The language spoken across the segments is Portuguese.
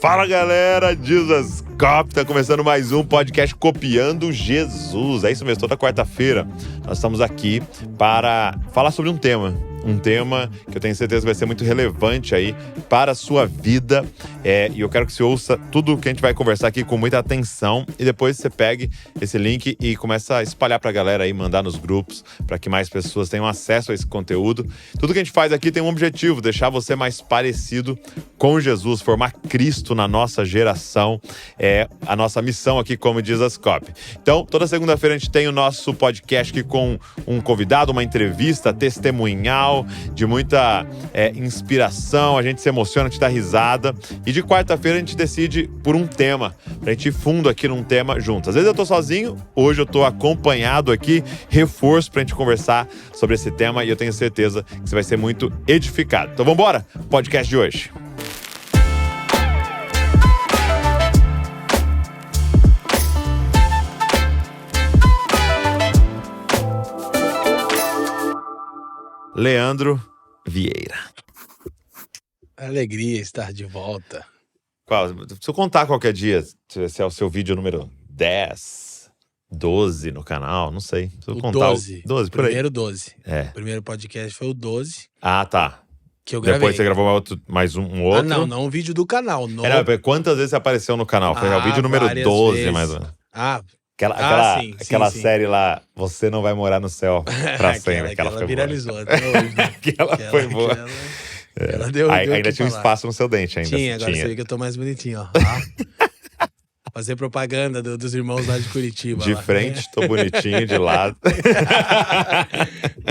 Fala galera, Jesus Cop, tá começando mais um podcast Copiando Jesus. É isso mesmo, toda quarta-feira nós estamos aqui para falar sobre um tema que eu tenho certeza que vai ser muito relevante aí para a sua vida. E eu quero que você ouça tudo que a gente vai conversar aqui com muita atenção e depois você pegue esse link e começa a espalhar pra galera aí, mandar nos grupos para que mais pessoas tenham acesso a esse conteúdo. Tudo que a gente faz aqui tem um objetivo, deixar você mais parecido com Jesus, formar Cristo na nossa geração. É a nossa missão aqui como Jesus Cop. Então, toda segunda-feira a gente tem o nosso podcast aqui com um convidado, uma entrevista testemunhal, de muita inspiração, a gente se emociona, a gente dá risada. E de quarta-feira a gente decide por um tema, pra gente ir fundo aqui num tema juntos. Às vezes eu tô sozinho, hoje eu tô acompanhado aqui, reforço pra gente conversar sobre esse tema e eu tenho certeza que você vai ser muito edificado. Então vambora, podcast de hoje. Leandro Vieira. Alegria estar de volta. Se eu contar qualquer dia, se é o seu vídeo número 10, 12 no canal, não sei. Se eu O contar 12. 12, por aí. Primeiro 12. É. O primeiro podcast foi o 12, Ah, tá. que eu gravei. Depois você gravou mais um outro. Ah, não um vídeo do canal. Quantas vezes você apareceu no canal? Foi o vídeo número várias 12, vezes. mais ou menos. Sim. Série lá, Você Não Vai Morar no Céu pra sempre. Aquela foi viralizou até hoje. Né? Aquela foi boa. Ela deu Ainda tinha um espaço no seu dente ainda. Tinha, agora você vê que eu tô mais bonitinho, ó. Fazer propaganda dos irmãos lá de Curitiba. De lá. frente, tô bonitinho, de lado.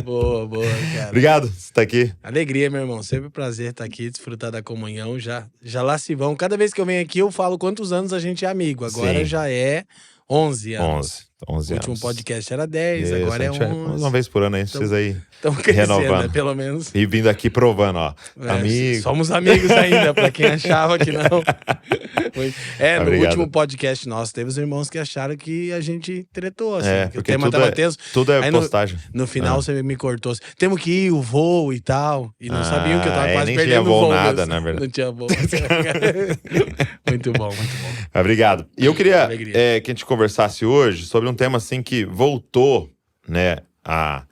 Boa, cara. Obrigado por estar aqui. Alegria, meu irmão. Sempre um prazer estar aqui, desfrutar da comunhão. Já lá se vão. Cada vez que eu venho aqui, eu falo quantos anos a gente é amigo. Agora Sim. Já é 11 anos. 11 O último anos. podcast era 10, agora é 11. Uma vez por ano aí, precisa ir Estamos crescendo, renovando. né? Pelo menos. E vindo aqui provando, ó. Amigo. Somos amigos ainda, pra quem achava que não. No Obrigado. último podcast nosso, teve os irmãos que acharam que a gente tretou, assim. Que o Porque tema tava tenso. tudo é Aí postagem. No final você me cortou. Temos que ir, o voo e tal. E não sabiam que eu tava quase nem perdendo tinha o voo. nada, mesmo. na verdade. Não tinha voo. Muito bom. Obrigado. E eu queria Alegria. que a gente conversasse hoje sobre um tema assim que voltou, né, a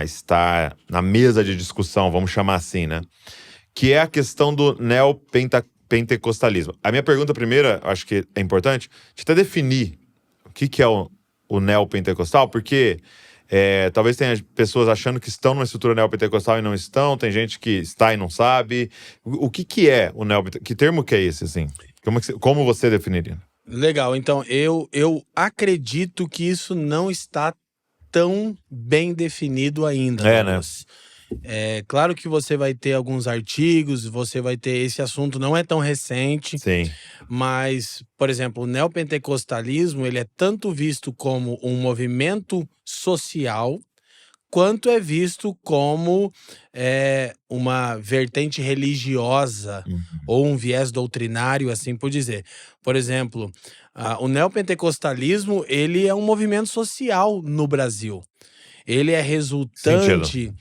estar na mesa de discussão, vamos chamar assim, né? Que é a questão do neopentecostalismo. A minha pergunta primeira, acho que é importante, de até definir o que é o neopentecostal, porque talvez tenha pessoas achando que estão numa estrutura neopentecostal e não estão, tem gente que está e não sabe. O que é o neopentecostal? Que termo que é esse, assim? Como você definiria? Legal, então eu acredito que isso não está tão bem definido ainda. Douglas. É claro que você vai ter alguns artigos, você vai ter esse assunto, não é tão recente. Sim. Mas, por exemplo, o neopentecostalismo, ele é tanto visto como um movimento social, quanto é visto como uma vertente religiosa ou um viés doutrinário, assim por dizer. Por exemplo, o neopentecostalismo, ele é um movimento social no Brasil. Ele é resultante...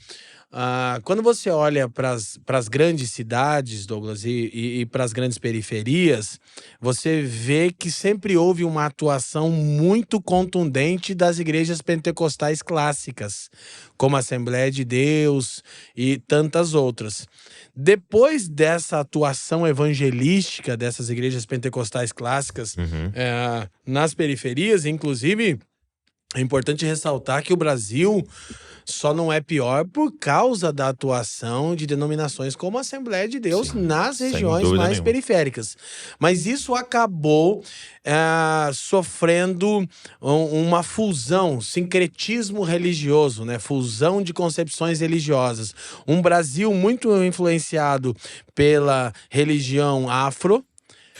quando você olha para as grandes cidades, Douglas, e para as grandes periferias, você vê que sempre houve uma atuação muito contundente das igrejas pentecostais clássicas, como a Assembleia de Deus e tantas outras. Depois dessa atuação evangelística dessas igrejas pentecostais clássicas nas periferias, inclusive, é importante ressaltar que o Brasil só não é pior por causa da atuação de denominações como a Assembleia de Deus nas regiões mais periféricas. Mas isso acabou sofrendo uma fusão, sincretismo religioso, né? Fusão de concepções religiosas. Um Brasil muito influenciado pela religião afro,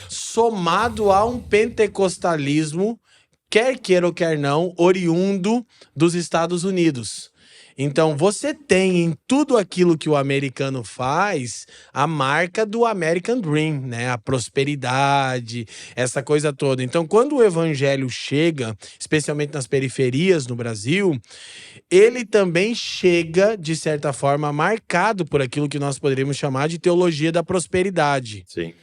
somado a um pentecostalismo, quer queira ou quer não, oriundo dos Estados Unidos. Então, você tem em tudo aquilo que o americano faz a marca do American Dream, né? A prosperidade, essa coisa toda. Então, quando o evangelho chega, especialmente nas periferias no Brasil, ele também chega, de certa forma, marcado por aquilo que nós poderíamos chamar de teologia da prosperidade. Sim.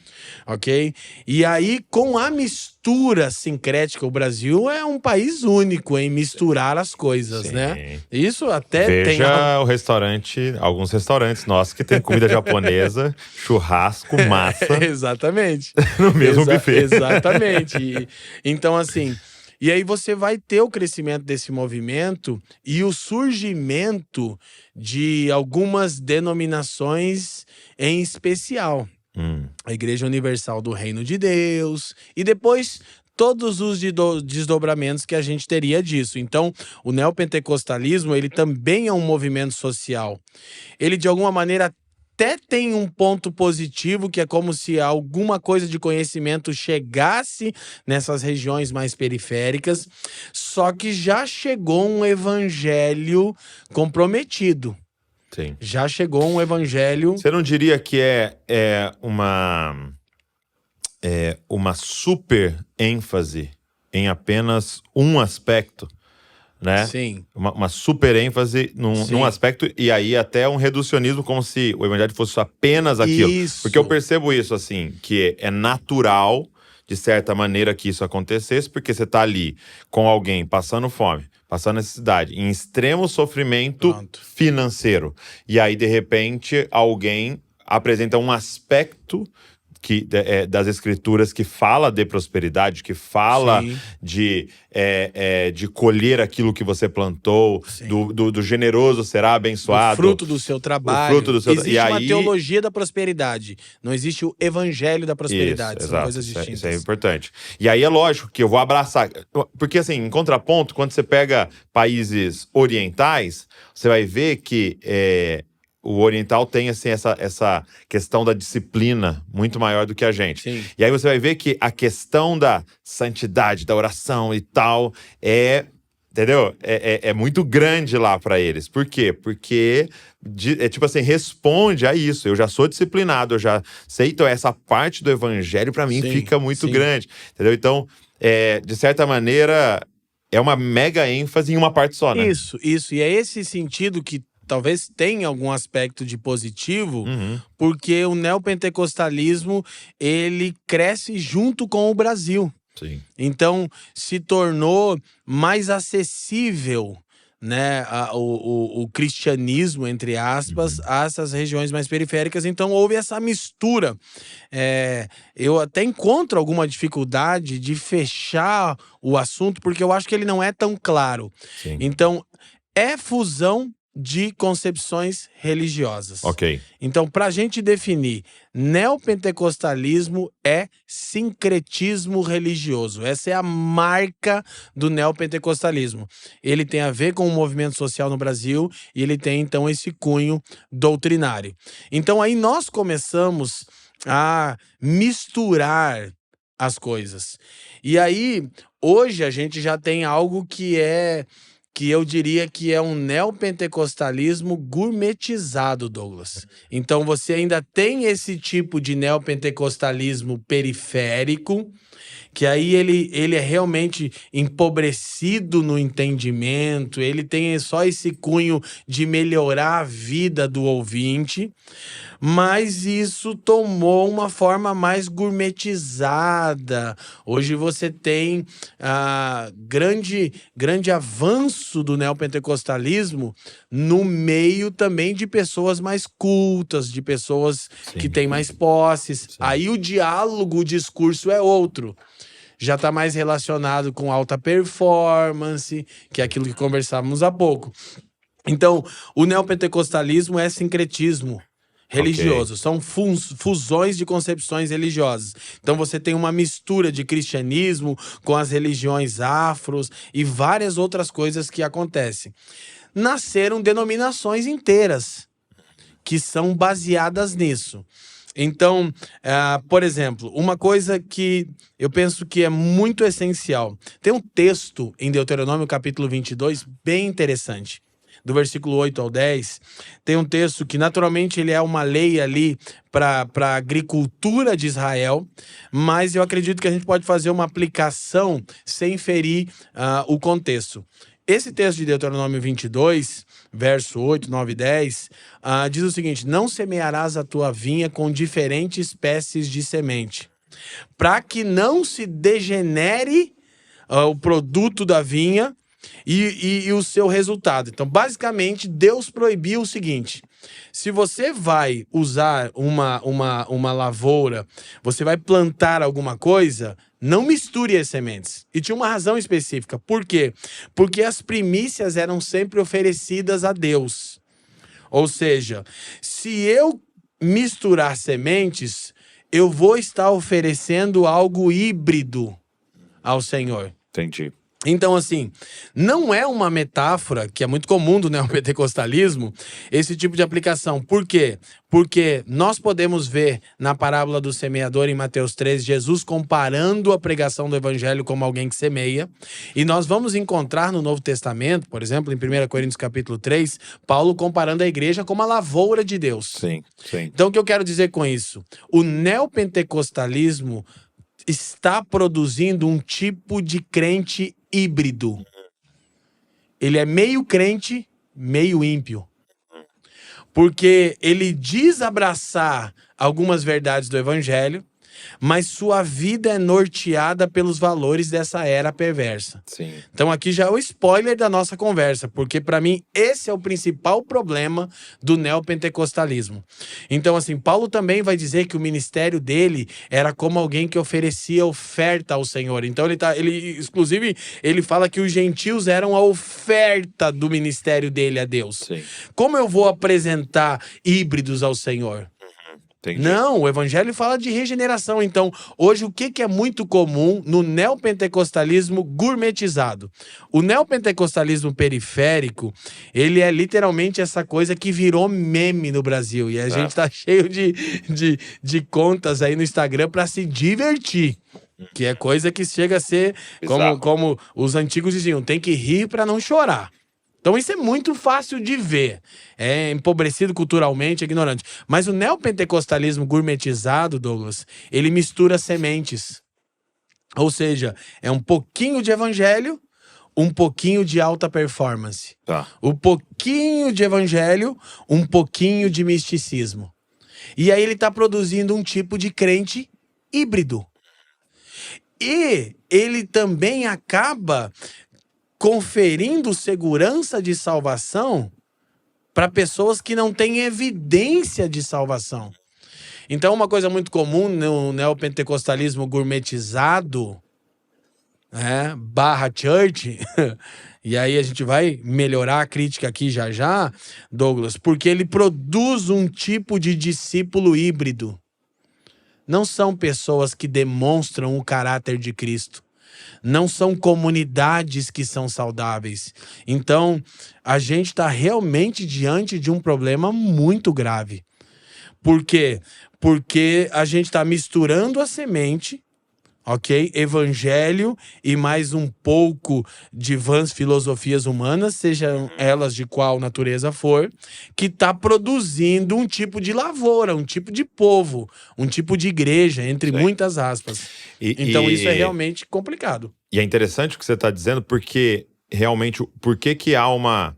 Ok? E aí, com a mistura sincrética, o Brasil é um país único em misturar as coisas, Sim. né? Isso até Veja o restaurante, alguns restaurantes nossos que tem comida japonesa, churrasco, massa, Exatamente. no mesmo buffet. Exatamente. Então, assim, e aí você vai ter o crescimento desse movimento e o surgimento de algumas denominações em especial. A Igreja Universal do Reino de Deus, e depois todos os desdobramentos que a gente teria disso. Então, o neopentecostalismo, ele também é um movimento social. Ele, de alguma maneira, até tem um ponto positivo, que é como se alguma coisa de conhecimento chegasse nessas regiões mais periféricas, só que já chegou um evangelho comprometido. Sim. Já chegou um evangelho... Você não diria que é uma super ênfase em apenas um aspecto, né? Sim. Uma super ênfase num aspecto, e aí até um reducionismo, como se o evangelho fosse apenas aquilo. Isso. Porque eu percebo isso, assim, que é natural, de certa maneira, que isso acontecesse, porque você tá ali com alguém passando fome, passando necessidade, em extremo sofrimento financeiro. E aí, de repente, alguém apresenta um aspecto das escrituras que fala de prosperidade, que fala de colher aquilo que você plantou, do generoso será abençoado. O fruto do seu trabalho. Existe uma teologia da prosperidade. Não existe o evangelho da prosperidade. São coisas distintas. Isso é importante. E aí é lógico que eu vou abraçar. Porque, assim, em contraponto, quando você pega países orientais, você vai ver que o oriental tem, assim, essa questão da disciplina muito maior do que a gente. Sim. E aí você vai ver que a questão da santidade, da oração e tal, entendeu? É muito grande lá para eles. Por quê? Porque, tipo assim, responde a isso. Eu já sou disciplinado, eu já sei. Então, essa parte do evangelho, para mim, fica muito grande. Entendeu? Então, de certa maneira, é uma mega ênfase em uma parte só, né? Isso. E é esse sentido que talvez tenha algum aspecto de positivo, porque o neopentecostalismo, ele cresce junto com o Brasil. Sim. Então, se tornou mais acessível, né, o cristianismo, entre aspas, a essas regiões mais periféricas. Então, houve essa mistura. Eu até encontro alguma dificuldade de fechar o assunto, porque eu acho que ele não é tão claro. Sim. Então, é fusão de concepções religiosas. Ok. Então, para a gente definir, neopentecostalismo é sincretismo religioso. Essa é a marca do neopentecostalismo. Ele tem a ver com o movimento social no Brasil e ele tem, então, esse cunho doutrinário. Então, aí nós começamos a misturar as coisas. E aí, hoje a gente já tem algo que eu diria que é um neopentecostalismo gourmetizado, Douglas. Então você ainda tem esse tipo de neopentecostalismo periférico, que aí ele é realmente empobrecido no entendimento, ele tem só esse cunho de melhorar a vida do ouvinte, mas isso tomou uma forma mais gourmetizada. Hoje você tem grande avanço do neopentecostalismo no meio também de pessoas mais cultas, de pessoas que têm mais posses. Aí o diálogo, o discurso é outro. Já está mais relacionado com alta performance, que é aquilo que conversávamos há pouco. Então, o neopentecostalismo é sincretismo religioso. São fusões de concepções religiosas. Então você tem uma mistura de cristianismo com as religiões afros e várias outras coisas que acontecem. Nasceram denominações inteiras que são baseadas nisso. Então, por exemplo, uma coisa que eu penso que é muito essencial. Tem um texto em Deuteronômio capítulo 22 bem interessante. do versículo 8 ao 10, tem um texto que naturalmente ele é uma lei ali para a agricultura de Israel, mas eu acredito que a gente pode fazer uma aplicação sem ferir o contexto. Esse texto de Deuteronômio 22, verso 8, 9 e 10, diz o seguinte: não semearás a tua vinha com diferentes espécies de semente, para que não se degenere o produto da vinha e o seu resultado. Então, basicamente, Deus proibiu o seguinte: se você vai usar uma lavoura, você vai plantar alguma coisa, não misture as sementes. E tinha uma razão específica. Por quê? Porque as primícias eram sempre oferecidas a Deus. Ou seja, se eu misturar sementes, eu vou estar oferecendo algo híbrido ao Senhor. Entendi. Então, assim, não é uma metáfora, que é muito comum do neopentecostalismo, esse tipo de aplicação. Por quê? Porque nós podemos ver na parábola do semeador em Mateus 13, Jesus comparando a pregação do evangelho como alguém que semeia. E nós vamos encontrar no Novo Testamento, por exemplo, em 1 Coríntios capítulo 3, Paulo comparando a igreja como a lavoura de Deus. Sim, sim. Então, o que eu quero dizer com isso? O neopentecostalismo está produzindo um tipo de crente híbrido. Ele é meio crente, meio ímpio. Porque ele diz abraçar algumas verdades do evangelho, mas sua vida é norteada pelos valores dessa era perversa. Sim. Então aqui já é o spoiler da nossa conversa, porque para mim esse é o principal problema do neopentecostalismo. Então assim, Paulo também vai dizer que o ministério dele era como alguém que oferecia oferta ao Senhor. Então inclusive ele fala que os gentios eram a oferta do ministério dele a Deus. Sim. Como eu vou apresentar híbridos ao Senhor? Entendi. Não, o evangelho fala de regeneração. Então, hoje, o que é muito comum no neopentecostalismo gourmetizado? O neopentecostalismo periférico, ele é literalmente essa coisa que virou meme no Brasil. E a gente tá cheio de contas aí no Instagram para se divertir. Que é coisa que chega a ser, como os antigos diziam, tem que rir para não chorar. Então isso é muito fácil de ver. É empobrecido culturalmente, é ignorante. Mas o neopentecostalismo gourmetizado, Douglas, ele mistura sementes. Ou seja, é um pouquinho de evangelho, um pouquinho de alta performance. Tá. Um pouquinho de evangelho, um pouquinho de misticismo. E aí ele está produzindo um tipo de crente híbrido. E ele também acaba conferindo segurança de salvação para pessoas que não têm evidência de salvação. Então, uma coisa muito comum no neopentecostalismo gourmetizado, barra church, e aí a gente vai melhorar a crítica aqui já, Douglas, porque ele produz um tipo de discípulo híbrido. Não são pessoas que demonstram o caráter de Cristo. Não são comunidades que são saudáveis. Então, a gente está realmente diante de um problema muito grave. Por quê? Porque a gente está misturando a semente, ok? Evangelho e mais um pouco de vãs filosofias humanas, sejam elas de qual natureza for, que está produzindo um tipo de lavoura, um tipo de povo, um tipo de igreja, entre muitas aspas. Então isso é realmente complicado. E é interessante o que você está dizendo, porque realmente, por que há uma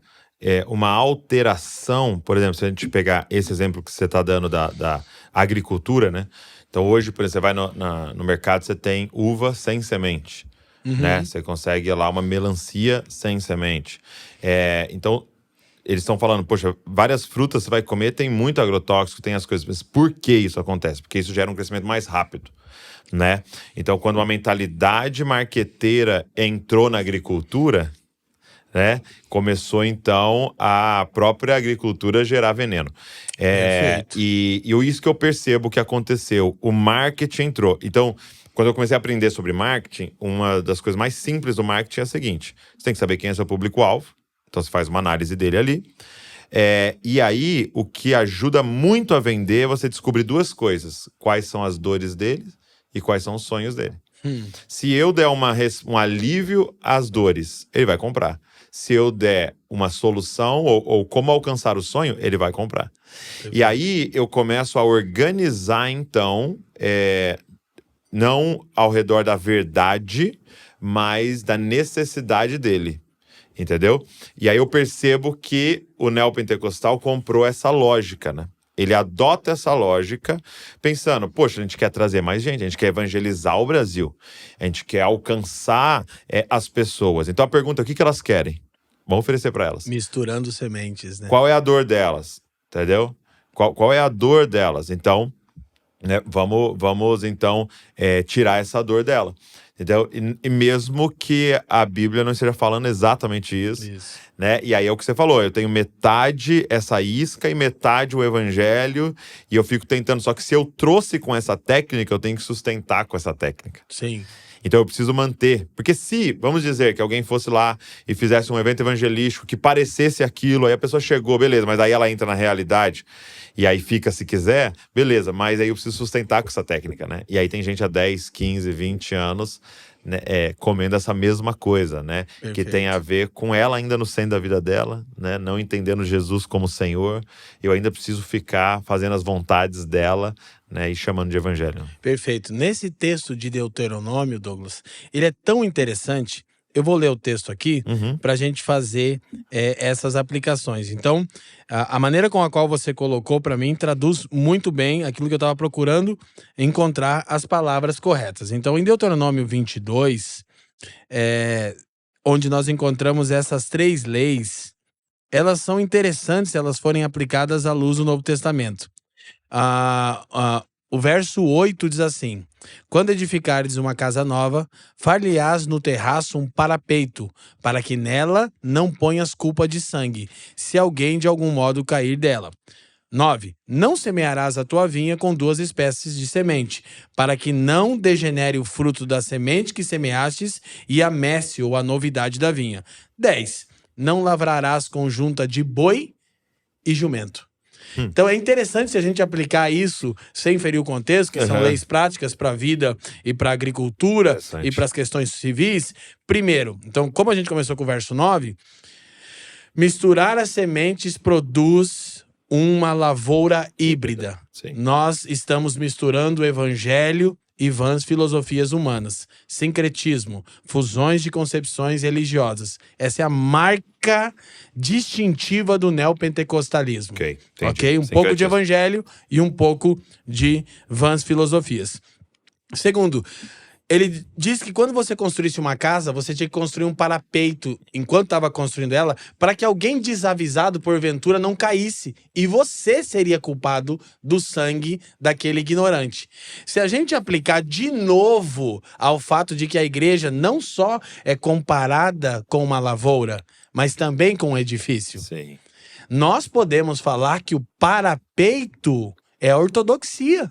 alteração, por exemplo, se a gente pegar esse exemplo que você está dando da agricultura, né? Então hoje, por exemplo, você vai no mercado, você tem uva sem semente, né? Você consegue lá uma melancia sem semente. Então, eles estão falando, poxa, várias frutas você vai comer, tem muito agrotóxico, tem as coisas. Mas por que isso acontece? Porque isso gera um crescimento mais rápido, né? Então, quando uma mentalidade marqueteira entrou na agricultura, né, começou então a própria agricultura gerar veneno. E isso que eu percebo que aconteceu. O marketing entrou. Então, quando eu comecei a aprender sobre marketing, uma das coisas mais simples do marketing é a seguinte: você tem que saber quem é seu público-alvo. Então, você faz uma análise dele ali. E aí, o que ajuda muito a vender é você descobrir duas coisas: quais são as dores dele e quais são os sonhos dele. Se eu der um alívio às dores, ele vai comprar. se eu der uma solução ou como alcançar o sonho, ele vai comprar. E aí eu começo a organizar, então, não ao redor da verdade, mas da necessidade dele. Entendeu? E aí eu percebo que o neopentecostal comprou essa lógica, né? Ele adota essa lógica pensando, poxa, a gente quer trazer mais gente, a gente quer evangelizar o Brasil, a gente quer alcançar as pessoas. Então a pergunta, o que elas querem? Vamos oferecer para elas. Misturando sementes, né? Qual é a dor delas? Entendeu? Qual é a dor delas? Então, né, vamos então tirar essa dor dela. Entendeu? E mesmo que a Bíblia não esteja falando exatamente isso, né? E aí é o que você falou, eu tenho metade essa isca e metade o evangelho, e eu fico tentando, só que se eu trouxe com essa técnica, eu tenho que sustentar com essa técnica. Sim. Então eu preciso manter. Porque se, vamos dizer, que alguém fosse lá e fizesse um evento evangelístico que parecesse aquilo, aí a pessoa chegou, beleza, mas aí ela entra na realidade e aí fica se quiser, beleza, mas aí eu preciso sustentar com essa técnica, né? E aí tem gente há 10, 15, 20 anos, né, comendo essa mesma coisa, né? Perfeito. Que tem a ver com ela ainda no centro da vida dela, né? Não entendendo Jesus como Senhor. Eu ainda preciso ficar fazendo as vontades dela, né? E chamando de evangelho. Perfeito. Nesse texto de Deuteronômio, Douglas, ele é tão interessante. Eu vou ler o texto aqui para a gente fazer essas aplicações. Então, a maneira com a qual você colocou para mim traduz muito bem aquilo que eu estava procurando encontrar as palavras corretas. Então, em Deuteronômio 22, onde nós encontramos essas 3 leis, elas são interessantes se elas forem aplicadas à luz do Novo Testamento. O verso 8 diz assim: quando edificares uma casa nova, far-lhe-ás no terraço um parapeito, para que nela não ponhas culpa de sangue, se alguém de algum modo cair dela. 9. Não semearás a tua vinha com 2 espécies de semente, para que não degenere o fruto da semente que semeastes e amesse ou a novidade da vinha. 10. Não lavrarás com junta de boi e jumento. Então é interessante se a gente aplicar isso sem ferir o contexto, que são leis práticas para a vida e para a agricultura e para as questões civis. Primeiro, então, como a gente começou com o verso 9, misturar as sementes produz uma lavoura híbrida. Sim. Nós estamos misturando o evangelho e vãs filosofias humanas, sincretismo, fusões de concepções religiosas. Essa é a marca distintiva do neopentecostalismo. Ok? Um pouco de evangelho e um pouco de vãs filosofias. Segundo, ele diz que quando você construísse uma casa, você tinha que construir um parapeito enquanto estava construindo ela, para que alguém desavisado, porventura, não caísse. E você seria culpado do sangue daquele ignorante. Se a gente aplicar de novo ao fato de que a igreja não só é comparada com uma lavoura, mas também com um edifício, Sim. nós podemos falar que o parapeito é a ortodoxia.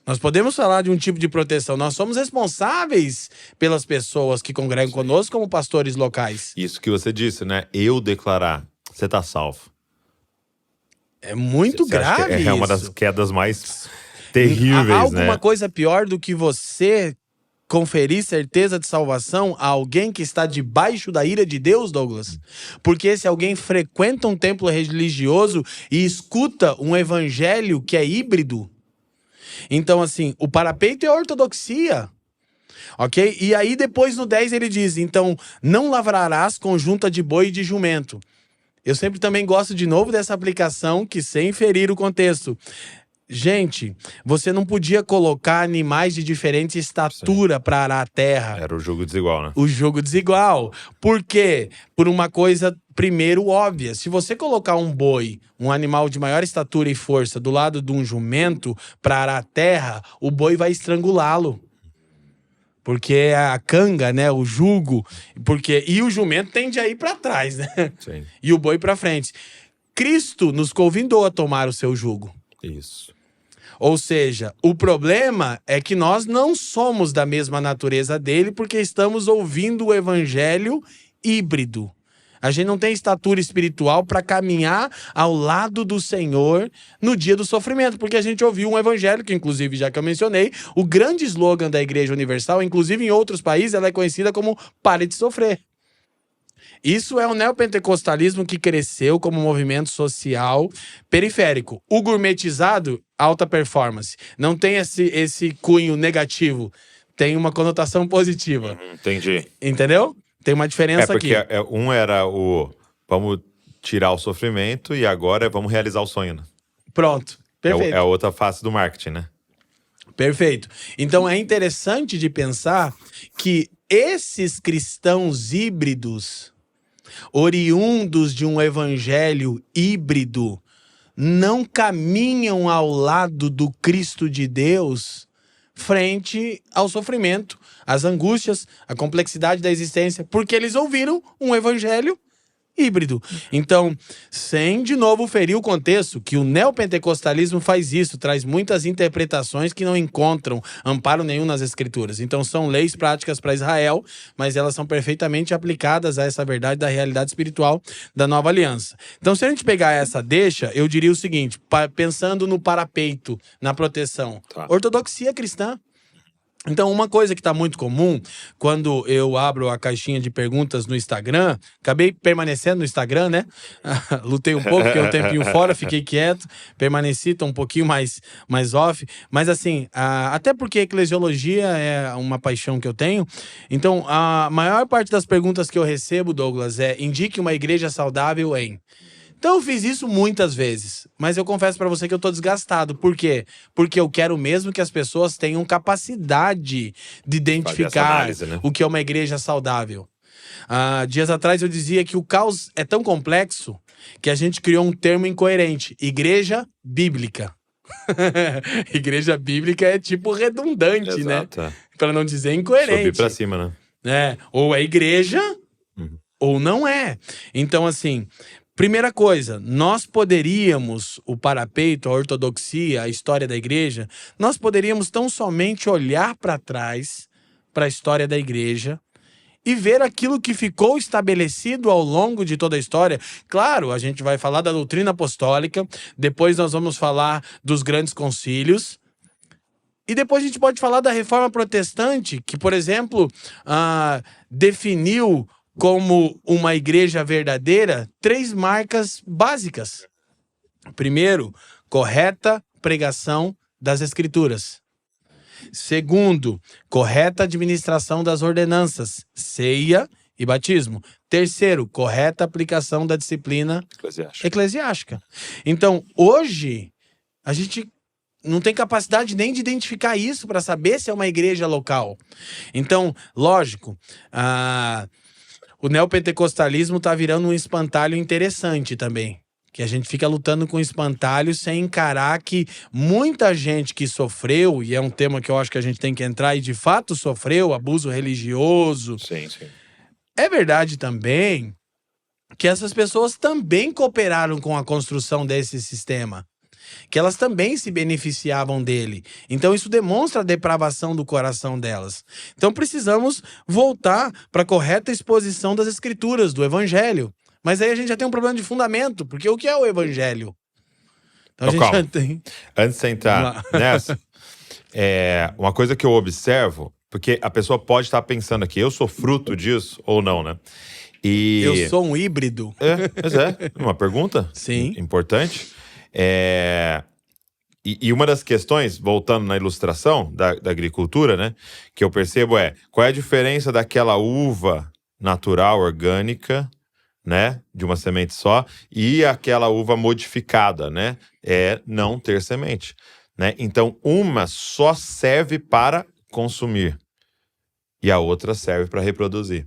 Nós podemos falar de um tipo de proteção. Nós somos responsáveis pelas pessoas que congregam conosco como pastores locais. Isso que você disse, né? Eu declarar, você tá salvo. É muito grave isso. É uma das quedas mais terríveis, Há alguma né? coisa pior do que você conferir certeza de salvação a alguém que está debaixo da ira de Deus, Douglas? Porque se alguém frequenta um templo religioso e escuta um evangelho que é híbrido, então, assim, o parapeito é a ortodoxia, ok? E aí, depois, no 10, ele diz, então, não lavrarás com junta de boi e de jumento. Eu sempre também gosto, de novo, dessa aplicação, que sem ferir o contexto. Gente, você não podia colocar animais de diferente estatura para arar a terra. Era o jogo desigual, né? O jogo desigual. Por quê? Por uma coisa, primeiro, óbvia. Se você colocar um boi, um animal de maior estatura e força, do lado de um jumento para arar a terra, o boi vai estrangulá-lo. Porque é a canga, né? O jugo. E o jumento tende a ir para trás, né? Sim. E o boi para frente. Cristo nos convidou a tomar o seu jugo. Isso. Ou seja, o problema é que nós não somos da mesma natureza dele porque estamos ouvindo o evangelho híbrido. A gente não tem estatura espiritual para caminhar ao lado do Senhor no dia do sofrimento, porque a gente ouviu um evangelho que, inclusive, já que eu mencionei, o grande slogan da Igreja Universal, inclusive em outros países, ela é conhecida como "pare de sofrer". Isso é o neopentecostalismo que cresceu como movimento social periférico. O gourmetizado, alta performance. Não tem esse cunho negativo. Tem uma conotação positiva. Entendi. Entendeu? Tem uma diferença porque aqui. Um era o vamos tirar o sofrimento e agora é vamos realizar o sonho, né? Pronto. Perfeito. É a outra face do marketing, né? Perfeito. Então é interessante de pensar que esses cristãos híbridos, oriundos de um evangelho híbrido, não caminham ao lado do Cristo de Deus frente ao sofrimento, às angústias, à complexidade da existência, porque eles ouviram um evangelho híbrido. Então, sem de novo ferir o contexto, que o neopentecostalismo faz isso, traz muitas interpretações que não encontram amparo nenhum nas escrituras. Então, são leis práticas para Israel, mas elas são perfeitamente aplicadas a essa verdade da realidade espiritual da nova aliança. Então, se a gente pegar essa deixa, eu diria o seguinte, pensando no parapeito, na proteção, ortodoxia cristã. Então, uma coisa que está muito comum, quando eu abro a caixinha de perguntas no Instagram, acabei permanecendo no Instagram, né? Lutei um pouco, fiquei um tempinho fora, fiquei quieto, permaneci, tô um pouquinho mais off. Mas assim, até porque eclesiologia é uma paixão que eu tenho. Então, a maior parte das perguntas que eu recebo, Douglas, indique uma igreja saudável em... Então eu fiz isso muitas vezes, mas eu confesso pra você que eu tô desgastado. Por quê? Porque eu quero mesmo que as pessoas tenham capacidade de identificar análise, né? O que é uma igreja saudável. Dias atrás eu dizia que o caos é tão complexo que a gente criou um termo incoerente: igreja bíblica. Igreja bíblica é tipo redundante, exato, né? Pra não dizer incoerente. Subir pra cima, né? Ou é igreja, ou não é. Então, assim... Primeira coisa, nós poderíamos, o parapeito, a ortodoxia, a história da igreja, nós poderíamos tão somente olhar para trás, para a história da igreja, e ver aquilo que ficou estabelecido ao longo de toda a história. Claro, a gente vai falar da doutrina apostólica, depois nós vamos falar dos grandes concílios, e depois a gente pode falar da reforma protestante, que, por exemplo, definiu como uma igreja verdadeira 3 marcas básicas. Primeiro, correta pregação das escrituras. Segundo, correta administração das ordenanças, ceia e batismo. Terceiro, correta aplicação da disciplina eclesiástica. Então, hoje, a gente não tem capacidade nem de identificar isso para saber se é uma igreja local. Então, lógico, o neopentecostalismo está virando um espantalho interessante também. Que a gente fica lutando com espantalho sem encarar que muita gente que sofreu, e é um tema que eu acho que a gente tem que entrar, e de fato sofreu, abuso religioso. Sim, sim. É verdade também que essas pessoas também cooperaram com a construção desse sistema. Que elas também se beneficiavam dele. Então isso demonstra a depravação do coração delas. Então precisamos voltar para a correta exposição das escrituras, do evangelho. Mas aí a gente já tem um problema de fundamento, porque o que é o evangelho? Então a gente já tem... Antes de você entrar nessa, uma coisa que eu observo, porque a pessoa pode estar pensando aqui, eu sou fruto disso ou não, né? Eu sou um híbrido. Mas uma pergunta Sim. Importante. E uma das questões, voltando na ilustração da agricultura, né, que eu percebo qual é a diferença daquela uva natural, orgânica, né, de uma semente só, e aquela uva modificada, né, não ter semente, né? Então, uma só serve para consumir e a outra serve para reproduzir.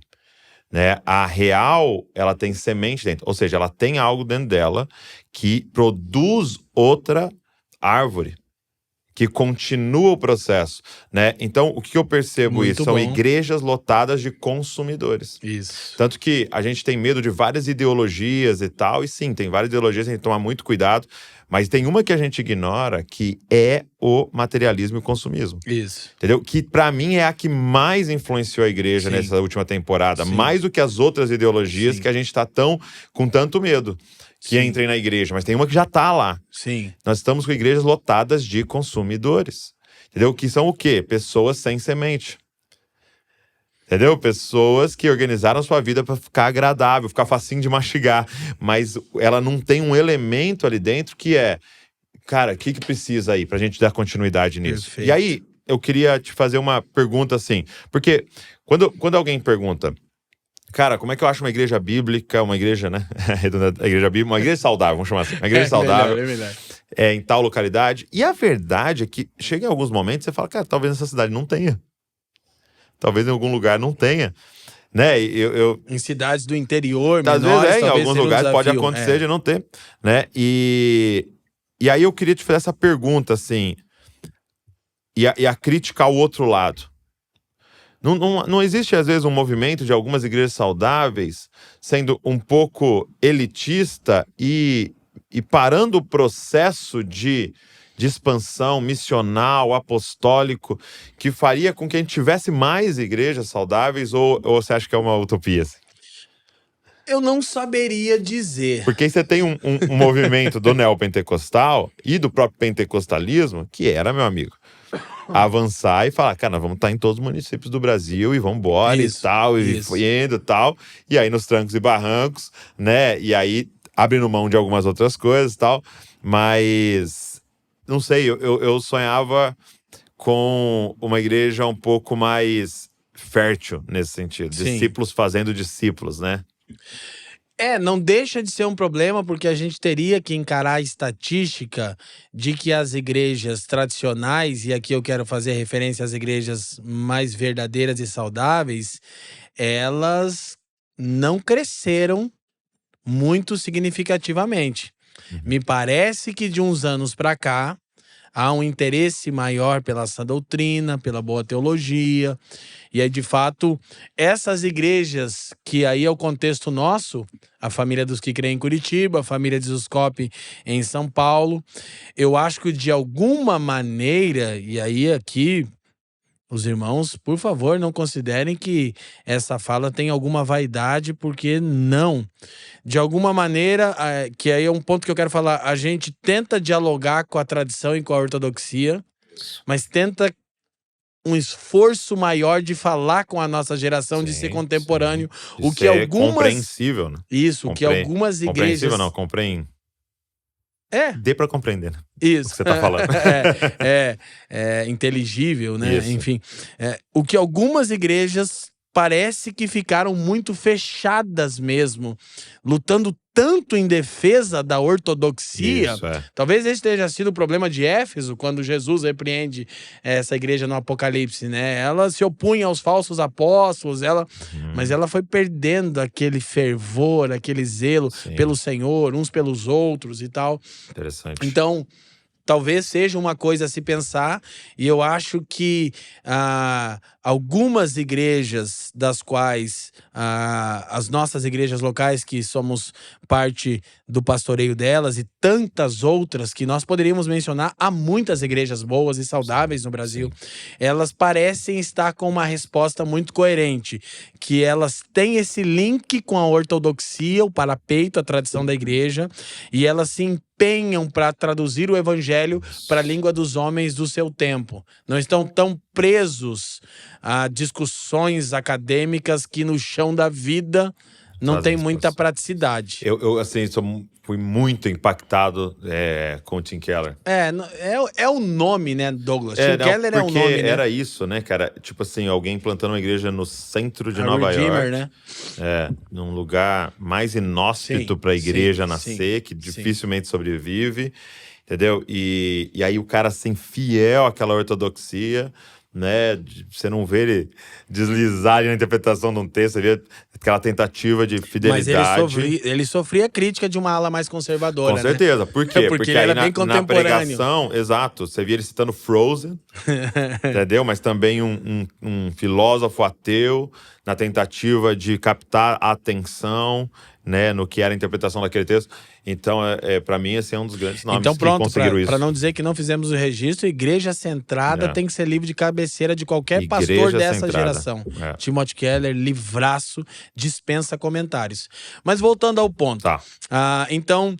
Né? A real, ela tem semente dentro, ou seja, ela tem algo dentro dela que produz outra árvore, que continua o processo, né? Então, o que eu percebo Muito isso? São bom. igrejas lotadas de consumidores. Isso. Tanto que a gente tem medo de várias ideologias e tal, e sim, tem várias ideologias, a gente tem que tomar muito cuidado, mas tem uma que a gente ignora, que é o materialismo e o consumismo. Isso. Entendeu? Que pra mim é a que mais influenciou a igreja Sim. nessa última temporada, Sim. mais do que as outras ideologias que a gente tá com tanto medo que entrem na igreja, mas tem uma que já tá lá. Sim. Nós estamos com igrejas lotadas de consumidores. Entendeu? Que são o quê? Pessoas sem semente. Entendeu? Pessoas que organizaram sua vida para ficar agradável, ficar facinho de mastigar. Mas ela não tem um elemento ali dentro que é... Cara, o que precisa aí pra gente dar continuidade nisso? Perfeito. E aí, eu queria te fazer uma pergunta assim. Porque quando alguém pergunta... Cara, como é que eu acho uma igreja bíblica, uma igreja, né? A igreja bíblica, uma igreja saudável, vamos chamar assim. Uma igreja saudável. Melhor. Em tal localidade. E a verdade é que chega em alguns momentos você fala, cara, talvez nessa cidade não tenha. Talvez em algum lugar não tenha. Né? Em cidades do interior, às menores, vezes em talvez alguns seja um lugares pode desafio. acontecer de não ter. Né? E aí eu queria te fazer essa pergunta, assim. E a crítica ao outro lado. Não existe, às vezes, um movimento de algumas igrejas saudáveis sendo um pouco elitista e parando o processo de expansão missional, apostólico, que faria com que a gente tivesse mais igrejas saudáveis, ou você acha que é uma utopia? Assim? Eu não saberia dizer. Porque você tem um movimento do neopentecostal e do próprio pentecostalismo, que era, meu amigo, avançar e falar, cara, nós vamos estar em todos os municípios do Brasil e vamos embora e tal, e indo e tal. E aí nos trancos e barrancos, né? E aí abrindo mão de algumas outras coisas e tal. Mas, não sei, eu sonhava com uma igreja um pouco mais fértil nesse sentido. Sim. Discípulos fazendo discípulos, né? Não deixa de ser um problema, porque a gente teria que encarar a estatística de que as igrejas tradicionais, e aqui eu quero fazer referência às igrejas mais verdadeiras e saudáveis, elas não cresceram muito significativamente. Me parece que de uns anos para cá, há um interesse maior pela sã doutrina, pela boa teologia. E aí, de fato, essas igrejas, que aí é o contexto nosso, a família dos que creem em Curitiba, a família de Zuscope em São Paulo, eu acho que de alguma maneira, e aí aqui, os irmãos, por favor, não considerem que essa fala tem alguma vaidade, porque não. De alguma maneira, que aí é um ponto que eu quero falar, a gente tenta dialogar com a tradição e com a ortodoxia, mas tenta um esforço maior de falar com a nossa geração, de ser contemporâneo. Sim. O que algumas... compreensível, né? Isso, o que algumas igrejas... Compreensível não, Dê pra compreender, né? Isso. O que você tá falando. É inteligível, né? Isso. Enfim, o que algumas igrejas parece que ficaram muito fechadas mesmo, lutando tanto em defesa da ortodoxia. Isso, Talvez esse tenha sido o problema de Éfeso, quando Jesus repreende essa igreja no Apocalipse, né? Ela se opunha aos falsos apóstolos, mas ela foi perdendo aquele fervor, aquele zelo pelo Senhor, uns pelos outros e tal. Interessante. Então, talvez seja uma coisa a se pensar, e eu acho que algumas igrejas, das quais as nossas igrejas locais, que somos parte do pastoreio delas, e tantas outras que nós poderíamos mencionar, há muitas igrejas boas e saudáveis no Brasil, elas parecem estar com uma resposta muito coerente, que elas têm esse link com a ortodoxia, o parapeito, a tradição da igreja, e elas se empenham para traduzir o evangelho para a língua dos homens do seu tempo. Não estão tão presos a discussões acadêmicas que no chão da vida não tem muita praticidade. Eu assim, fui muito impactado com o Tim Keller. É o nome, né, Douglas? Tim Keller é o nome, né? Era isso, né, cara? Tipo assim, alguém plantando uma igreja no centro de A Nova Redeemer, York. né? Num lugar mais inóspito para a igreja nascer, que dificilmente sobrevive, entendeu? E aí o cara, assim, fiel àquela ortodoxia, né? Você não vê ele deslizar na interpretação de um texto, você vê aquela tentativa de fidelidade. Mas ele sofria crítica de uma ala mais conservadora, Com certeza. Né? Por quê? Porque ele era bem contemporâneo. Na pregação, exato, você via ele citando Frozen, entendeu? Mas também um filósofo ateu na tentativa de captar a atenção, né, no que era a interpretação daquele texto. Então, para mim, esse é um dos grandes nomes então, pronto, que conseguiram isso. Para não dizer que não fizemos o registro, Igreja Centrada tem que ser livro de cabeceira de qualquer pastor Igreja dessa Centrada. geração. Timothy Keller, livraço, dispensa comentários. Mas voltando ao ponto. Tá. Então,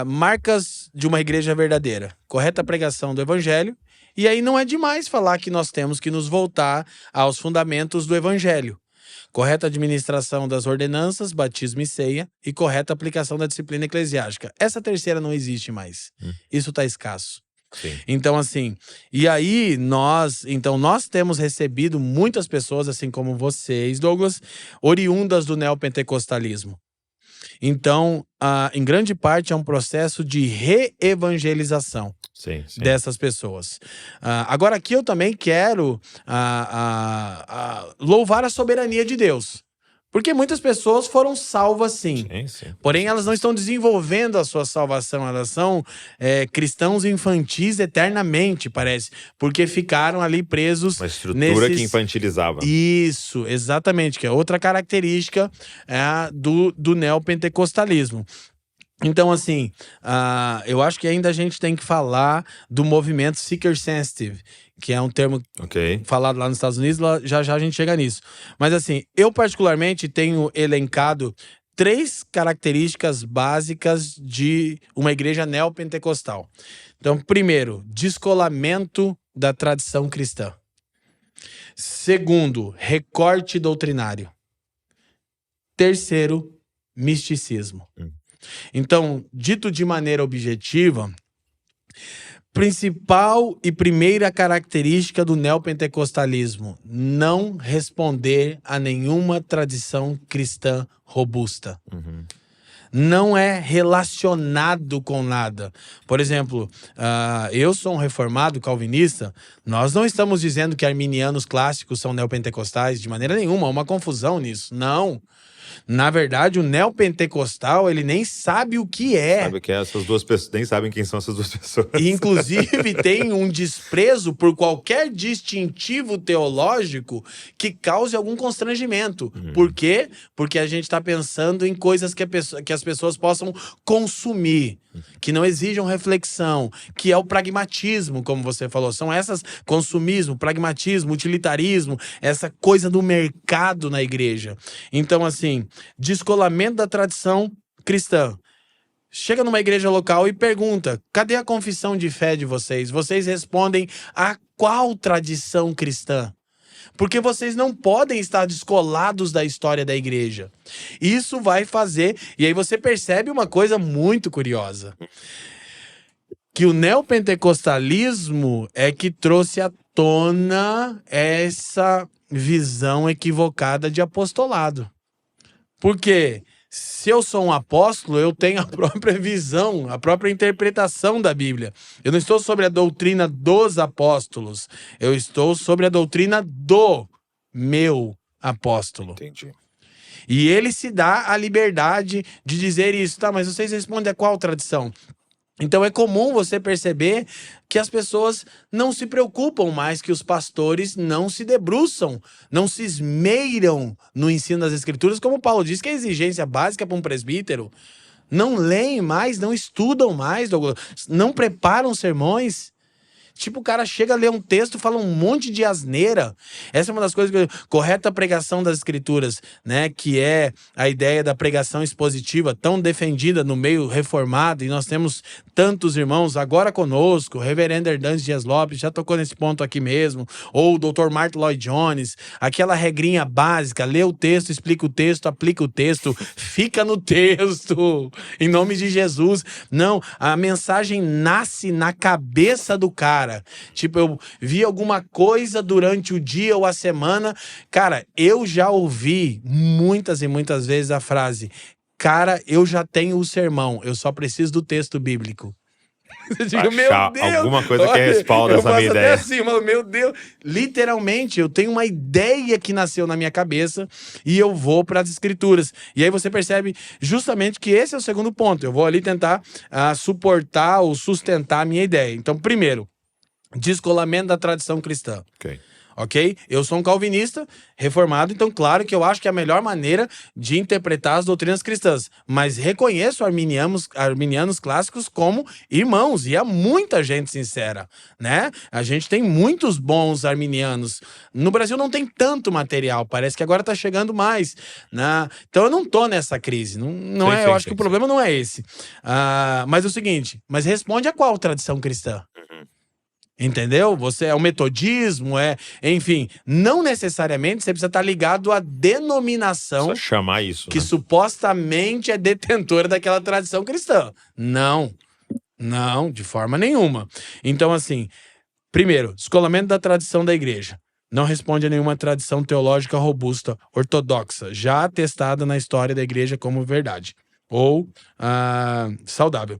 marcas de uma igreja verdadeira. Correta pregação do evangelho E aí não é demais falar que nós temos que nos voltar aos fundamentos do evangelho. Correta administração das ordenanças, batismo e ceia, e correta aplicação da disciplina eclesiástica. Essa terceira não existe mais. Isso está escasso. Sim. Então, assim, e aí nós temos recebido muitas pessoas, assim como vocês, Douglas, oriundas do neopentecostalismo. Então, em grande parte, é um processo de reevangelização Sim. dessas pessoas. Agora, aqui eu também quero louvar a soberania de Deus. Porque muitas pessoas foram salvas, sim. Porém, elas não estão desenvolvendo a sua salvação. Elas são cristãos infantis eternamente, parece. Porque ficaram ali presos... Uma estrutura que infantilizava. Isso, exatamente. Que é outra característica do neopentecostalismo. Então, assim, eu acho que ainda a gente tem que falar do movimento Seeker Sensitive, que é um termo falado lá nos Estados Unidos, já a gente chega nisso. Mas, assim, eu particularmente tenho elencado 3 características básicas de uma igreja neopentecostal. Então, primeiro, descolamento da tradição cristã. Segundo, recorte doutrinário. Terceiro, misticismo. Então, dito de maneira objetiva, principal e primeira característica do neopentecostalismo: não responder a nenhuma tradição cristã robusta. Não é relacionado com nada. Por exemplo, eu sou um reformado calvinista. Nós não estamos dizendo que arminianos clássicos são neopentecostais de maneira nenhuma. Há uma confusão nisso. Não. Na verdade, o neopentecostal, ele nem sabe o que é. Sabe que essas duas pessoas, nem sabem quem são essas duas pessoas. E, inclusive, tem um desprezo por qualquer distintivo teológico que cause algum constrangimento. Por quê? Porque a gente está pensando em coisas que as pessoas possam consumir, que não exijam reflexão, que é o pragmatismo, como você falou. São essas, consumismo, pragmatismo, utilitarismo, essa coisa do mercado na igreja. Então, assim, descolamento da tradição cristã. Chega numa igreja local e pergunta: cadê a confissão de fé de vocês? Vocês respondem a qual tradição cristã? Porque vocês não podem estar descolados da história da igreja. Isso vai fazer... E aí você percebe uma coisa muito curiosa. Que o neopentecostalismo é que trouxe à tona essa visão equivocada de apostolado. Por quê? Se eu sou um apóstolo, eu tenho a própria visão, a própria interpretação da Bíblia. Eu não estou sobre a doutrina dos apóstolos. Eu estou sobre a doutrina do meu apóstolo. Entendi. E ele se dá a liberdade de dizer isso. Tá, mas vocês respondem a qual tradição? Então é comum você perceber que as pessoas não se preocupam mais, que os pastores não se debruçam, não se esmeiram no ensino das Escrituras, como Paulo diz que é a exigência básica para um presbítero. Não leem mais, não estudam mais, não preparam sermões. Tipo, o cara chega a ler um texto e fala um monte de asneira. Essa é uma das coisas correta pregação das Escrituras, né? Que é a ideia da pregação expositiva, tão defendida no meio reformado. E nós temos tantos irmãos agora conosco. O reverendo Hernandes Dias Lopes já tocou nesse ponto aqui mesmo. Ou o Dr. Martin Lloyd Jones. Aquela regrinha básica: lê o texto, explica o texto, aplica o texto, fica no texto, em nome de Jesus. Não, a mensagem nasce na cabeça do cara. Tipo, eu vi alguma coisa durante o dia ou a semana. Cara, eu já ouvi muitas e muitas vezes a frase: cara, eu já tenho o sermão, eu só preciso do texto bíblico. Eu digo, meu Deus, alguma coisa que respalda essa minha ideia. Assim, meu Deus, literalmente, eu tenho uma ideia que nasceu na minha cabeça e eu vou para as Escrituras. E aí você percebe justamente que esse é o segundo ponto. Eu vou ali tentar suportar ou sustentar a minha ideia. Então, primeiro, descolamento da tradição cristã. Ok? Eu sou um calvinista reformado, então claro que eu acho que é a melhor maneira de interpretar as doutrinas cristãs, mas reconheço arminianos clássicos como irmãos, e há muita gente sincera, né? A gente tem muitos bons arminianos. No Brasil não tem tanto material, parece que agora tá chegando mais, né? Então eu não tô nessa crise, eu acho que o problema não é esse. Mas é o seguinte, mas responde a qual tradição cristã? Entendeu? Você é o metodismo, enfim, não necessariamente você precisa estar ligado à denominação Precisa chamar isso, que né? supostamente é detentora daquela tradição cristã. Não, de forma nenhuma. Então, assim, primeiro, descolamento da tradição da igreja. Não responde a nenhuma tradição teológica robusta, ortodoxa, já atestada na história da igreja como verdade ou saudável.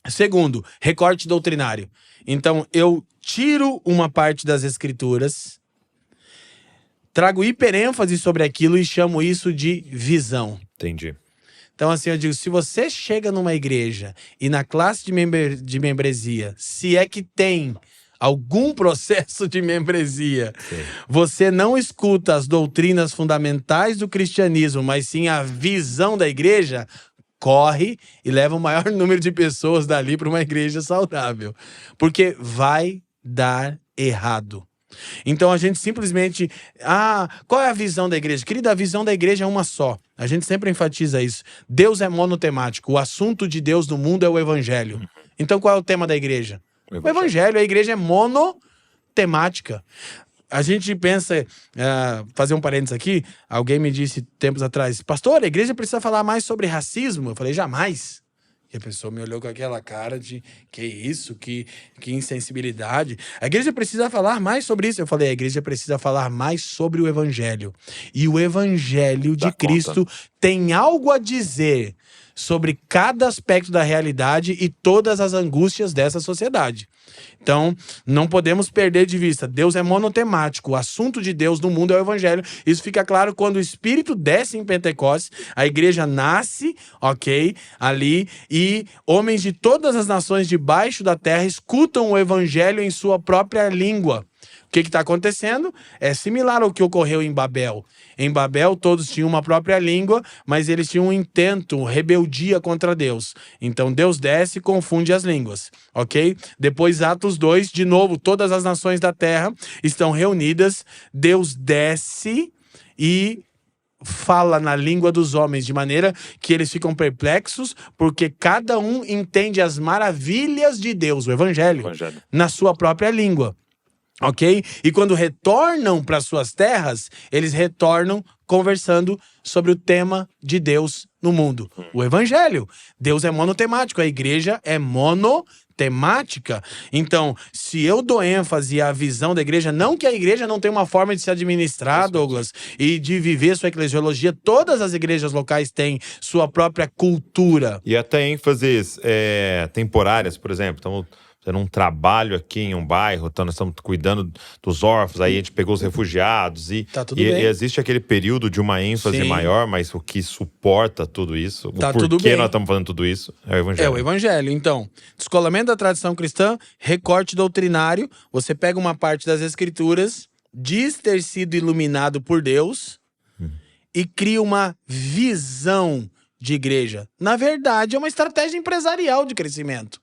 Segundo, recorte doutrinário. Então, eu tiro uma parte das escrituras, trago hiperênfase sobre aquilo e chamo isso de visão. Entendi. Então, assim, eu digo, se você chega numa igreja e na classe de membresia, se é que tem algum processo de membresia, Sim. você não escuta as doutrinas fundamentais do cristianismo, mas sim a visão da igreja, corre e leva o maior número de pessoas dali para uma igreja saudável. Porque vai dar errado. Então a gente simplesmente... qual é a visão da igreja? Querida, a visão da igreja é uma só. A gente sempre enfatiza isso. Deus é monotemático. O assunto de Deus no mundo é o evangelho. Então qual é o tema da igreja? O evangelho. A igreja é monotemática. A gente pensa, fazer um parênteses aqui, alguém me disse tempos atrás, pastor, a igreja precisa falar mais sobre racismo. Eu falei, jamais. E a pessoa me olhou com aquela cara de, que isso, que insensibilidade. A igreja precisa falar mais sobre isso. Eu falei, a igreja precisa falar mais sobre o evangelho. E o evangelho de Cristo tem algo a dizer sobre cada aspecto da realidade e todas as angústias dessa sociedade. Então, não podemos perder de vista. Deus é monotemático. O assunto de Deus no mundo é o evangelho. Isso fica claro quando o Espírito desce em Pentecostes, a igreja nasce, ali, e homens de todas as nações debaixo da terra escutam o evangelho em sua própria língua. O que está acontecendo? É similar ao que ocorreu em Babel. Em Babel, todos tinham uma própria língua, mas eles tinham um intento, rebeldia contra Deus. Então, Deus desce e confunde as línguas, Depois, Atos 2, de novo, todas as nações da terra estão reunidas. Deus desce e fala na língua dos homens, de maneira que eles ficam perplexos, porque cada um entende as maravilhas de Deus, o evangelho. Na sua própria língua. E quando retornam para suas terras, eles retornam conversando sobre o tema de Deus no mundo. O evangelho. Deus é monotemático, a igreja é monotemática. Então, se eu dou ênfase à visão da igreja, não que a igreja não tenha uma forma de se administrar, Douglas, e de viver sua eclesiologia, todas as igrejas locais têm sua própria cultura. E até ênfases temporárias, por exemplo. Estamos fazendo um trabalho aqui em um bairro, nós estamos cuidando dos órfãos, aí a gente pegou os refugiados tá tudo bem. E existe aquele período de uma ênfase maior, mas o que suporta tudo isso, tá o porquê tudo bem. Nós estamos fazendo tudo isso, é o evangelho. É o evangelho. Então, descolamento da tradição cristã, recorte doutrinário, você pega uma parte das escrituras, diz ter sido iluminado por Deus e cria uma visão de igreja. Na verdade, é uma estratégia empresarial de crescimento.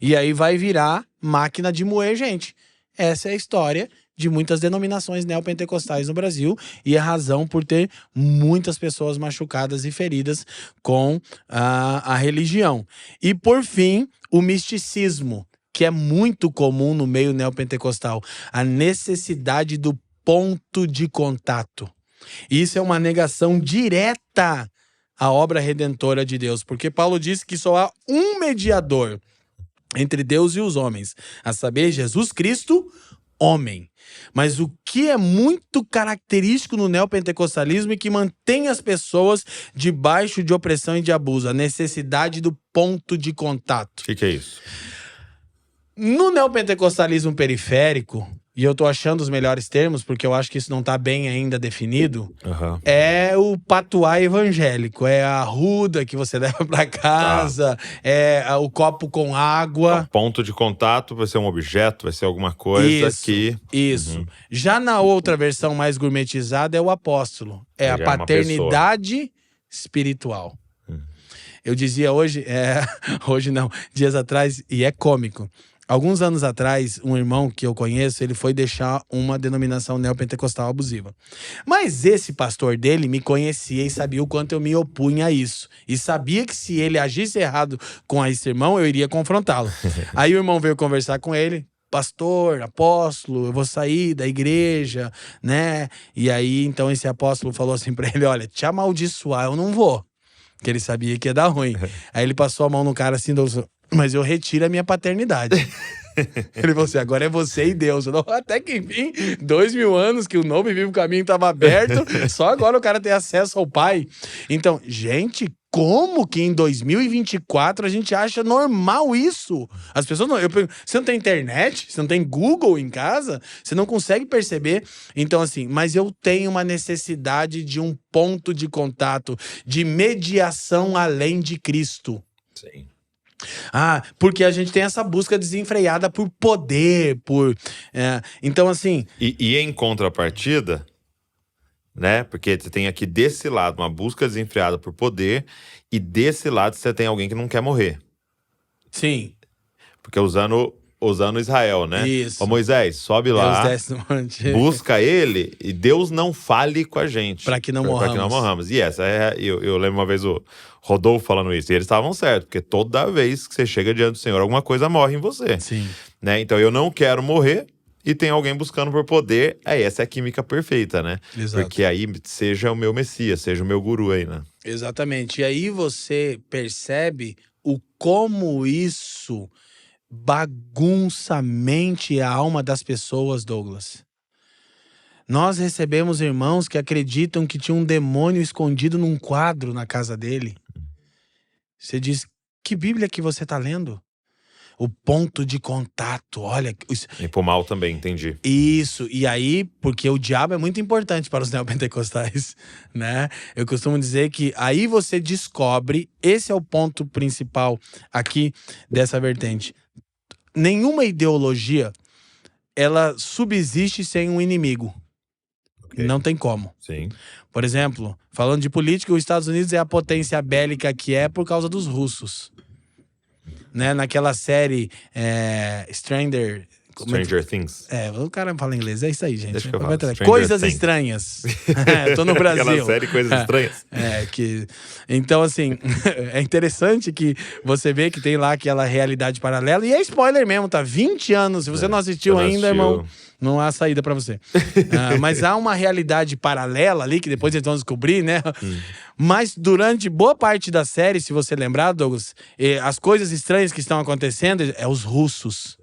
E aí vai virar máquina de moer gente. Essa é a história de muitas denominações neopentecostais no Brasil e a razão por ter muitas pessoas machucadas e feridas com a religião. E por fim, o misticismo, que é muito comum no meio neopentecostal. A necessidade do ponto de contato. Isso é uma negação direta à obra redentora de Deus, porque Paulo disse que só há um mediador entre Deus e os homens, a saber, Jesus Cristo, homem. Mas o que é muito característico no neopentecostalismo e que mantém as pessoas debaixo de opressão e de abuso, a necessidade do ponto de contato. O que é isso? No neopentecostalismo periférico, e eu tô achando os melhores termos, porque eu acho que isso não tá bem ainda definido, é o patuá evangélico, é a arruda que você leva pra casa, é o copo com água. Então, ponto de contato vai ser um objeto, vai ser alguma coisa que... Isso. Já na outra versão mais gourmetizada é o apóstolo, é a paternidade espiritual. Eu dizia hoje, hoje não, dias atrás, e é cômico. Alguns anos atrás, um irmão que eu conheço, ele foi deixar uma denominação neopentecostal abusiva. Mas esse pastor dele me conhecia e sabia o quanto eu me opunha a isso. E sabia que se ele agisse errado com esse irmão, eu iria confrontá-lo. Aí o irmão veio conversar com ele. pastor, apóstolo, eu vou sair da igreja, né? E aí, então, esse apóstolo falou assim pra ele, olha, te amaldiçoar eu não vou. Porque ele sabia que ia dar ruim. Aí ele passou a mão no cara assim, mas eu retiro a minha paternidade. Ele falou assim, agora é você e Deus. Até que enfim, 2000 anos que o novo e vivo caminho estava aberto, só agora o cara tem acesso ao Pai. Então, gente, como que em 2024 a gente acha normal isso? As pessoas não... Você não tem internet? Você não tem Google em casa? Você não consegue perceber? Então, assim, mas eu tenho uma necessidade de um ponto de contato, de mediação além de Cristo. Sim. Porque a gente tem essa busca desenfreada por poder, então, assim... E em contrapartida, né? Porque você tem aqui desse lado uma busca desenfreada por poder, e desse lado você tem alguém que não quer morrer. Sim. Porque usando Israel, né? Isso. Ô Moisés, sobe lá, busca ele, e Deus não fale com a gente. Para que não morramos. E essa eu lembro uma vez o Rodolfo falando isso, e eles estavam certos, porque toda vez que você chega diante do Senhor, alguma coisa morre em você. Sim. Né? Então eu não quero morrer, e tem alguém buscando por poder, essa é a química perfeita, né? Exato. Porque aí seja o meu Messias, seja o meu guru aí, né? Exatamente. E aí você percebe o como isso bagunça a mente e a alma das pessoas, Douglas. Nós recebemos irmãos que acreditam que tinha um demônio escondido num quadro na casa dele. Você diz, que Bíblia que você está lendo? O ponto de contato, olha... E pro mal também, entendi. Isso, e aí, porque o diabo é muito importante para os neopentecostais, né? Eu costumo dizer que aí você descobre, esse é o ponto principal aqui dessa vertente. Nenhuma ideologia, ela subsiste sem um inimigo. Okay. Não tem como. Sim. Por exemplo, falando de política, os Estados Unidos é a potência bélica que é por causa dos russos. Né? Naquela série Stranger Things. O cara fala inglês, é isso aí, gente. Deixa que eu falo. Coisas estranhas. Tô no Brasil. Aquela série Coisas Estranhas. Então, assim, é interessante que você vê que tem lá aquela realidade paralela. E é spoiler mesmo, tá? 20 anos. Se você não assistiu ainda, irmão, não há saída pra você. Mas há uma realidade paralela ali, que depois eles vão descobrir, né? Mas durante boa parte da série, se você lembrar, Douglas, as coisas estranhas que estão acontecendo é os russos.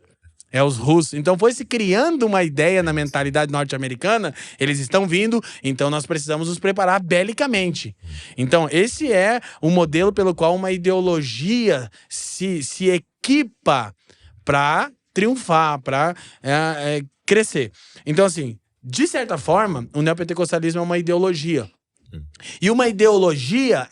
É os russos. Então foi se criando uma ideia na mentalidade norte-americana, eles estão vindo, então nós precisamos nos preparar belicamente. Então esse é o modelo pelo qual uma ideologia se equipa para triunfar, para crescer. Então, assim, de certa forma, o neopentecostalismo é uma ideologia. E uma ideologia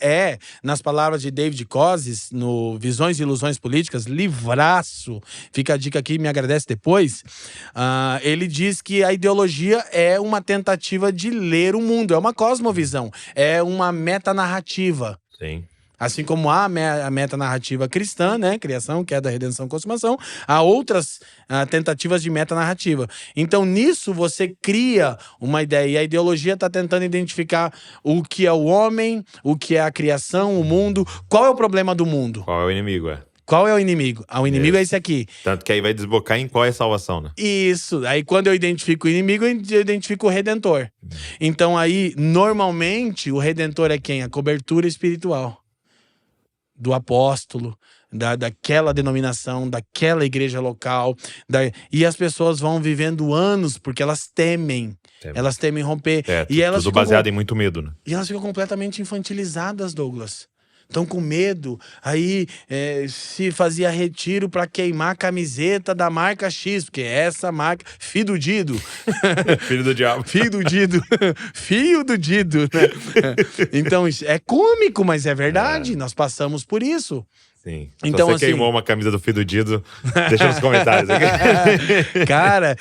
nas palavras de David Kosis, no Visões e Ilusões Políticas, livraço, fica a dica aqui, me agradece depois, ele diz que a ideologia é uma tentativa de ler o mundo, é uma cosmovisão, é uma metanarrativa. Sim. Assim como há a metanarrativa cristã, né? Criação, queda, redenção, consumação, há outras tentativas de metanarrativa. Então, nisso, você cria uma ideia. E a ideologia está tentando identificar o que é o homem, o que é a criação, o mundo. Qual é o problema do mundo? Qual é o inimigo, Qual é o inimigo? O inimigo é esse aqui. Tanto que aí vai desbocar em qual é a salvação, né? Isso. Aí quando eu identifico o inimigo, eu identifico o Redentor. Então aí, normalmente, o Redentor é quem? A cobertura espiritual do apóstolo, daquela denominação, daquela igreja local. E as pessoas vão vivendo anos porque elas temem. Elas temem romper. E elas tudo baseado em muito medo, né? E elas ficam completamente infantilizadas, Douglas. Estão com medo. Aí se fazia retiro para queimar a camiseta da marca X, porque essa marca... Filho do Dido. Filho do diabo. Filho do Dido. Filho do Dido, né? Então, é cômico, mas é verdade. Nós passamos por isso. Sim. Então, se você queimou uma camisa do Filho do Dido, deixa nos comentários aqui. Cara,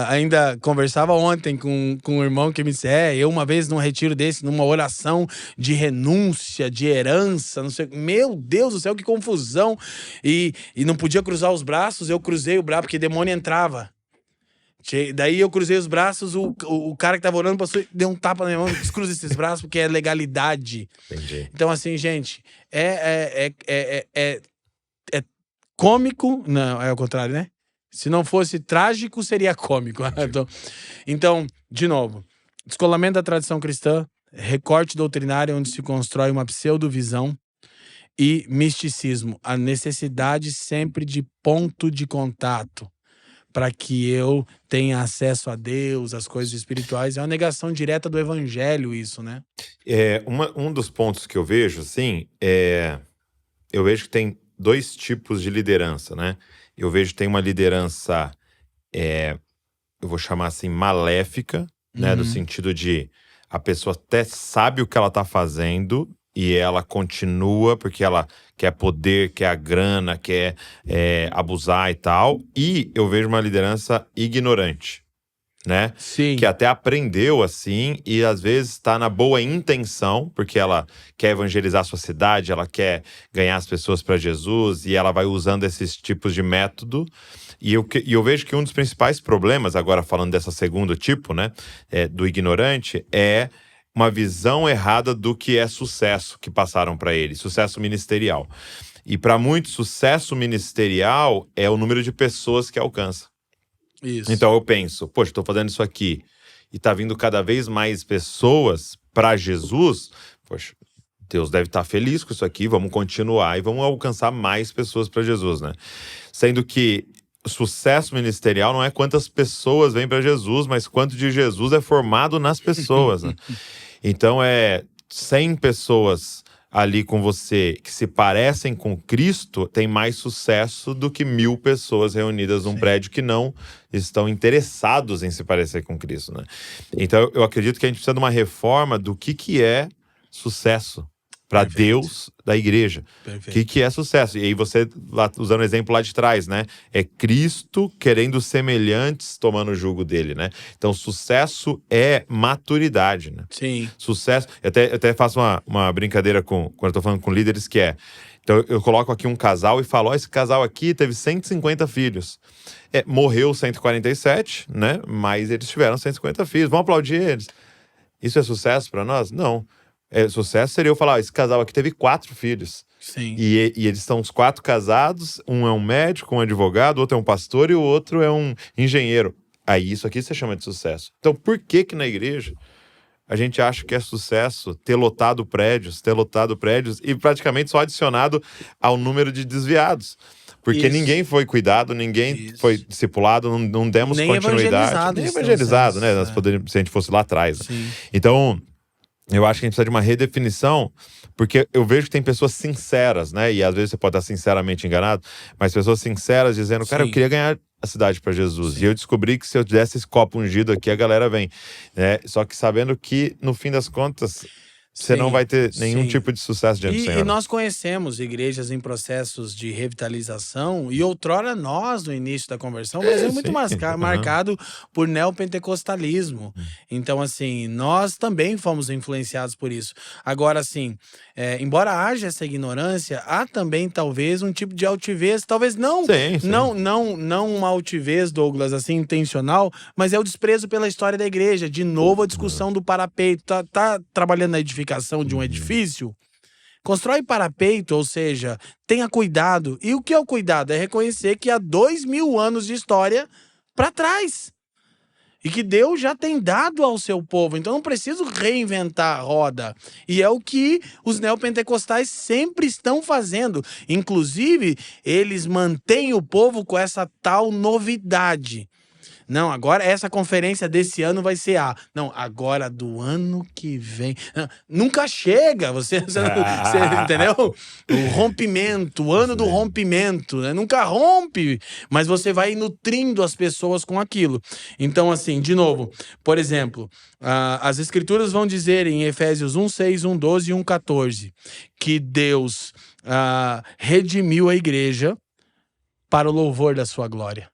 ainda conversava ontem com um irmão que me disse, eu uma vez num retiro desse, numa oração de renúncia, de herança, não sei, meu Deus do céu, que confusão. E não podia cruzar os braços, eu cruzei o braço, porque demônio entrava. Daí eu cruzei os braços, o cara que tava orando passou, deu um tapa na minha mão, descruza esses braços, porque é legalidade. Entendi. Então, assim, gente, é cômico, não, é o contrário, né? Se não fosse trágico, seria cômico. Então, de novo, descolamento da tradição cristã, recorte doutrinário onde se constrói uma pseudovisão e misticismo. A necessidade sempre de ponto de contato para que eu tenha acesso a Deus, às coisas espirituais. É uma negação direta do evangelho isso, né? Um dos pontos que eu vejo, assim, eu vejo que tem 2 tipos de liderança, né? Eu vejo que tem uma liderança, eu vou chamar assim, maléfica, né? No sentido de a pessoa até sabe o que ela tá fazendo e ela continua porque ela quer poder, quer a grana, quer abusar e tal. E eu vejo uma liderança ignorante, né? Sim. Que até aprendeu assim e às vezes está na boa intenção, porque ela quer evangelizar a sua cidade, ela quer ganhar as pessoas para Jesus e ela vai usando esses tipos de método. E eu vejo que um dos principais problemas, agora falando dessa segundo tipo, né, do ignorante, é uma visão errada do que é sucesso que passaram para ele, sucesso ministerial. E para muito, sucesso ministerial é o número de pessoas que alcança. Isso. Então eu penso, poxa, estou fazendo isso aqui e tá vindo cada vez mais pessoas para Jesus, poxa, Deus deve estar feliz com isso aqui, vamos continuar e vamos alcançar mais pessoas para Jesus, né? Sendo que o sucesso ministerial não é quantas pessoas vêm para Jesus, mas quanto de Jesus é formado nas pessoas, né? Então 100 pessoas ali com você que se parecem com Cristo tem mais sucesso do que 1000 pessoas reunidas num prédio que não estão interessados em se parecer com Cristo, né? Então eu acredito que a gente precisa de uma reforma do que é sucesso para Deus da igreja. O que é sucesso? E aí você, lá, usando o exemplo lá de trás, né? É Cristo querendo semelhantes tomando o jugo dele, né? Então sucesso é maturidade, né? Sim. Sucesso, eu até faço uma brincadeira quando eu tô falando com líderes que então eu coloco aqui um casal e falo, esse casal aqui teve 150 filhos. Morreu 147, né? Mas eles tiveram 150 filhos, vamos aplaudir eles. Isso é sucesso para nós? Não. Sucesso seria eu falar, esse casal aqui teve 4 filhos. Sim. E eles estão os 4 casados, um é um médico, um advogado, o outro é um pastor e o outro é um engenheiro. Aí isso aqui você chama de sucesso. Então por que na igreja a gente acha que é sucesso ter lotado prédios e praticamente só adicionado ao número de desviados? Porque ninguém foi cuidado, ninguém foi discipulado, não demos nem continuidade. Nem evangelizado, né? Se a gente fosse lá atrás. Sim. Então, eu acho que a gente precisa de uma redefinição, porque eu vejo que tem pessoas sinceras, né? E às vezes você pode estar sinceramente enganado, mas pessoas sinceras dizendo, cara, eu queria ganhar a cidade para Jesus. Sim. E eu descobri que se eu desse esse copo ungido aqui, a galera vem. Né? Só que sabendo que, no fim das contas, você não vai ter nenhum tipo de sucesso diante do Senhor. E nós conhecemos igrejas em processos de revitalização, e outrora nós, no início da conversão, mas é muito marcado por neopentecostalismo. Então, assim, nós também fomos influenciados por isso. Agora, assim, embora haja essa ignorância, há também, talvez, um tipo de altivez, talvez não uma altivez, Douglas, assim, intencional, mas é o desprezo pela história da igreja. De novo, a discussão do parapeito. Tá trabalhando na edificação de um edifício, constrói parapeito, ou seja, tenha cuidado. E o que é o cuidado? É reconhecer que há 2000 anos de história para trás. E que Deus já tem dado ao seu povo. Então não preciso reinventar a roda. E é o que os neopentecostais sempre estão fazendo. Inclusive, eles mantêm o povo com essa tal novidade. Não, agora essa conferência desse ano vai ser Não, agora do ano que vem. Nunca chega, você entendeu? O rompimento, o ano do rompimento, né? Nunca rompe, mas você vai nutrindo as pessoas com aquilo. Então, assim, de novo, por exemplo, as escrituras vão dizer em Efésios 1:6, 1:12 e 1:14 que Deus redimiu a igreja para o louvor da sua glória.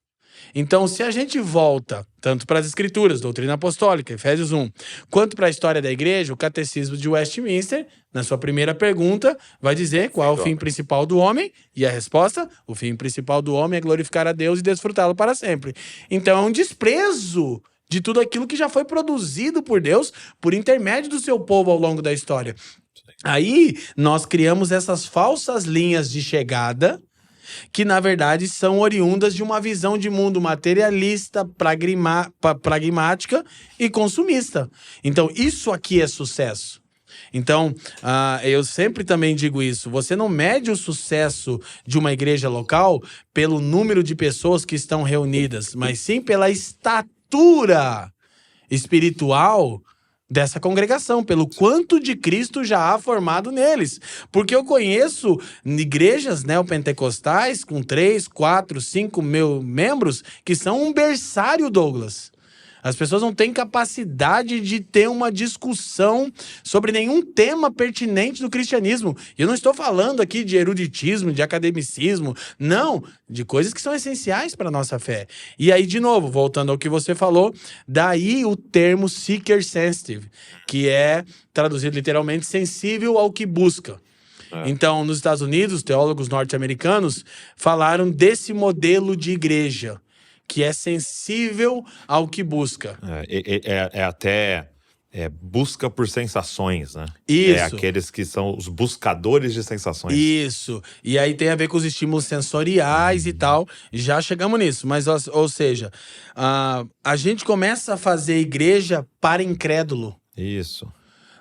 Então, se a gente volta tanto para as Escrituras, doutrina apostólica, Efésios 1, quanto para a história da igreja, o Catecismo de Westminster, na sua primeira pergunta, vai dizer qual é o fim principal do homem, e a resposta, o fim principal do homem é glorificar a Deus e desfrutá-lo para sempre. Então, é um desprezo de tudo aquilo que já foi produzido por Deus, por intermédio do seu povo ao longo da história. Aí, nós criamos essas falsas linhas de chegada, que na verdade são oriundas de uma visão de mundo materialista, pragmática e consumista. Então, isso aqui é sucesso. Então, eu sempre também digo isso. Você não mede o sucesso de uma igreja local pelo número de pessoas que estão reunidas, mas sim pela estatura espiritual dessa congregação, pelo quanto de Cristo já há formado neles. Porque eu conheço igrejas neopentecostais com 3, 4, 5 mil membros que são um berçário, Douglas. As pessoas não têm capacidade de ter uma discussão sobre nenhum tema pertinente do cristianismo. E eu não estou falando aqui de eruditismo, de academicismo, não, de coisas que são essenciais para a nossa fé. E aí, de novo, voltando ao que você falou, daí o termo seeker sensitive, que é, traduzido literalmente, sensível ao que busca. Então, nos Estados Unidos, os teólogos norte-americanos falaram desse modelo de igreja, que é sensível ao que busca. Até busca por sensações, né? Isso. É aqueles que são os buscadores de sensações. Isso. E aí tem a ver com os estímulos sensoriais e tal. Já chegamos nisso. Mas, ou seja, a gente começa a fazer igreja para incrédulo. Isso.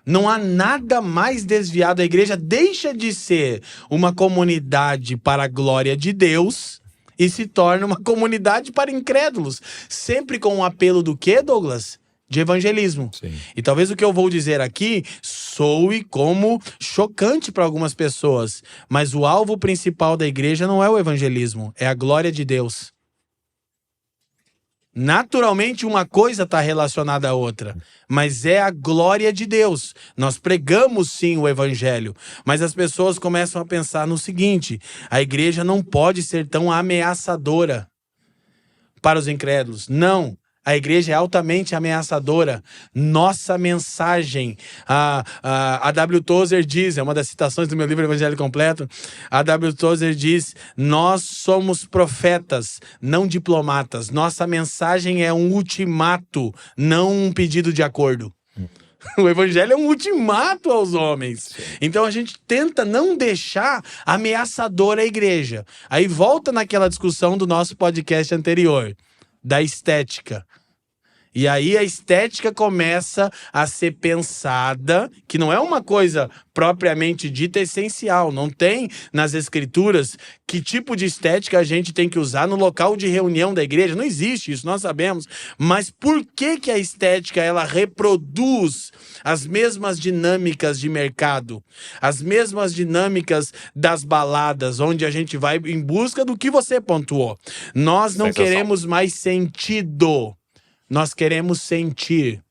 Não há nada mais desviado. A igreja deixa de ser uma comunidade para a glória de Deus e se torna uma comunidade para incrédulos. Sempre com o apelo do quê, Douglas? De evangelismo. Sim. E talvez o que eu vou dizer aqui soe como chocante para algumas pessoas. Mas o alvo principal da igreja não é o evangelismo, é a glória de Deus. Naturalmente, uma coisa está relacionada à outra, mas é a glória de Deus. Nós pregamos sim o evangelho, mas as pessoas começam a pensar no seguinte: a igreja não pode ser tão ameaçadora para os incrédulos. Não. A igreja é altamente ameaçadora. Nossa mensagem, a W. Tozer diz, é uma das citações do meu livro Evangelho Completo, a W. Tozer diz: nós somos profetas, não diplomatas. Nossa mensagem é um ultimato, não um pedido de acordo. O evangelho é um ultimato aos homens. Então a gente tenta não deixar ameaçadora a igreja. Aí volta naquela discussão do nosso podcast anterior, da estética. E aí a estética começa a ser pensada, que não é uma coisa propriamente dita essencial. Não tem nas escrituras que tipo de estética a gente tem que usar no local de reunião da igreja. Não existe isso, nós sabemos. Mas por que a estética ela reproduz as mesmas dinâmicas de mercado? As mesmas dinâmicas das baladas, onde a gente vai em busca do que você pontuou. Nós não queremos mais sentido. Nós queremos sentir.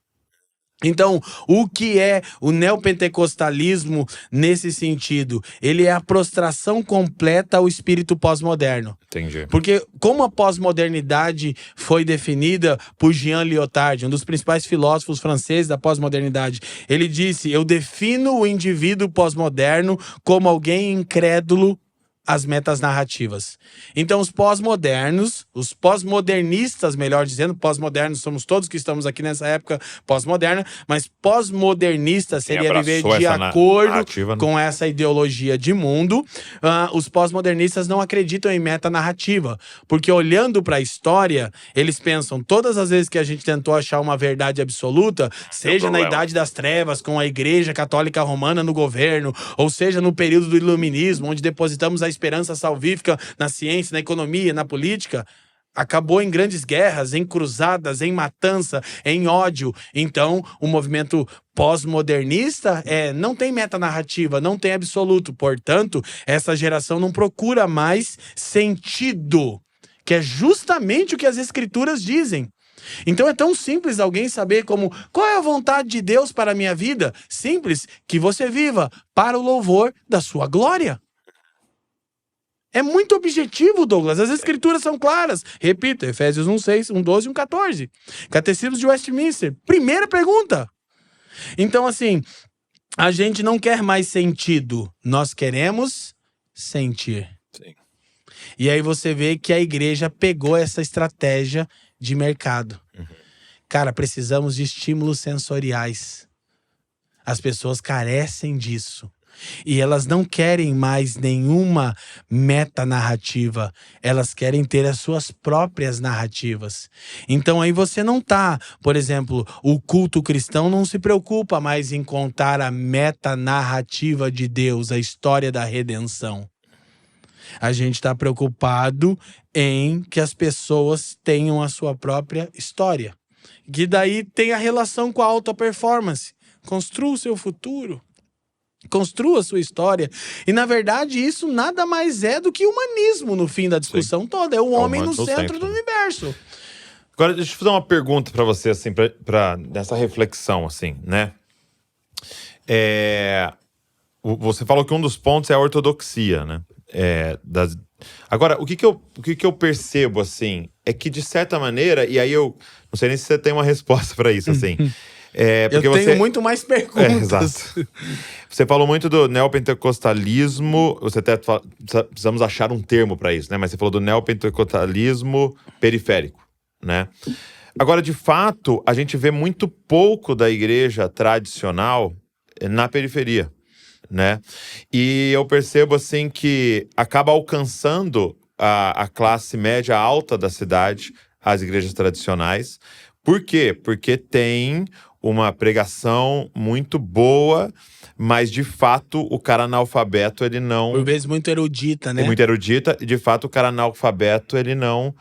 Então, o que é o neopentecostalismo nesse sentido? Ele é a prostração completa ao espírito pós-moderno. Entendi. Porque como a pós-modernidade foi definida por Jean Lyotard, um dos principais filósofos franceses da pós-modernidade, ele disse: eu defino o indivíduo pós-moderno como alguém incrédulo às metas narrativas. Então os pós-modernos, os pós-modernistas, melhor dizendo, pós-modernos somos todos que estamos aqui nessa época pós-moderna, mas pós-modernista seria viver de acordo com essa ideologia de mundo. Os pós-modernistas não acreditam em meta-narrativa, porque olhando para a história, eles pensam, todas as vezes que a gente tentou achar uma verdade absoluta, seja na Idade das Trevas, com a Igreja Católica Romana no governo, ou seja no período do Iluminismo, onde depositamos a esperança salvífica na ciência, na economia, na política, acabou em grandes guerras, em cruzadas, em matança, em ódio. Então, o movimento pós-modernista não tem metanarrativa, não tem absoluto. Portanto, essa geração não procura mais sentido, que é justamente o que as escrituras dizem. Então é tão simples alguém saber como, qual é a vontade de Deus para a minha vida? Simples, que você viva para o louvor da sua glória. É muito objetivo, Douglas. As escrituras são claras. Repita, Efésios 1:6, 1:12 e 1:14. Catecismo de Westminster. Primeira pergunta. Então, assim, a gente não quer mais sentido. Nós queremos sentir. Sim. E aí você vê que a igreja pegou essa estratégia de mercado. Cara, precisamos de estímulos sensoriais. As pessoas carecem disso. E elas não querem mais nenhuma metanarrativa. Elas querem ter as suas próprias narrativas. Então aí você não tá, por exemplo, o culto cristão não se preocupa mais em contar a metanarrativa de Deus, a história da redenção. A gente está preocupado em que as pessoas tenham a sua própria história. Que daí tem a relação com a alta performance. Construa o seu futuro. Construa a sua história. E, na verdade, isso nada mais é do que humanismo no fim da discussão toda. É o homem no centro do universo. Agora, deixa eu fazer uma pergunta para você, assim, nessa reflexão, assim, né? Você falou que um dos pontos é a ortodoxia, né? Agora, o que eu percebo, assim, é que, de certa maneira, e aí eu não sei nem se você tem uma resposta para isso, assim. Porque eu tenho muito mais perguntas. Exato. Você falou muito do neopentecostalismo. Precisamos achar um termo para isso, né? Mas você falou do neopentecostalismo periférico, né? Agora, de fato, a gente vê muito pouco da igreja tradicional na periferia, né? E eu percebo, assim, que acaba alcançando a classe média alta da cidade, as igrejas tradicionais. Por quê? Porque tem uma pregação muito boa, mas de fato o cara analfabeto, ele não... Por vezes muito erudita, né? É muito erudita, e de fato o cara analfabeto, ele não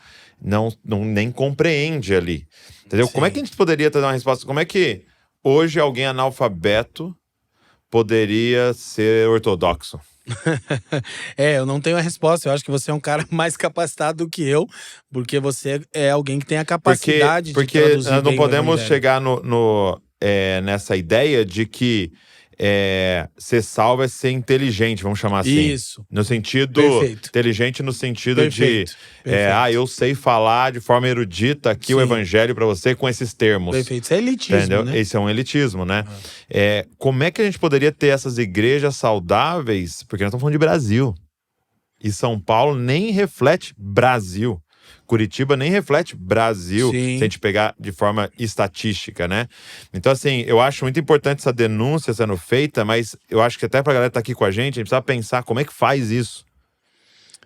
nem compreende ali. Entendeu? Sim. Como é que a gente poderia ter uma resposta? Como é que hoje alguém analfabeto poderia ser ortodoxo? Eu não tenho a resposta. Eu acho que você é um cara mais capacitado do que eu, porque você é alguém que tem a capacidade de traduzir nós não bem o podemos evangelho. chegar nessa ideia de que ser salvo é ser inteligente, vamos chamar assim. Isso. No sentido... Perfeito. Inteligente no sentido Perfeito. Perfeito. eu sei falar de forma erudita aqui o Sim. evangelho pra você com esses termos. Perfeito. Isso é elitismo, Entendeu? né? Esse é um elitismo, né? Como é que a gente poderia ter essas igrejas saudáveis? Porque nós estamos falando de Brasil. E São Paulo nem reflete Brasil. Curitiba nem reflete Brasil, Sim. se a gente pegar de forma estatística, né? Então, assim, eu acho muito importante essa denúncia sendo feita, mas eu acho que até pra galera que tá aqui com a gente precisa pensar como é que faz isso.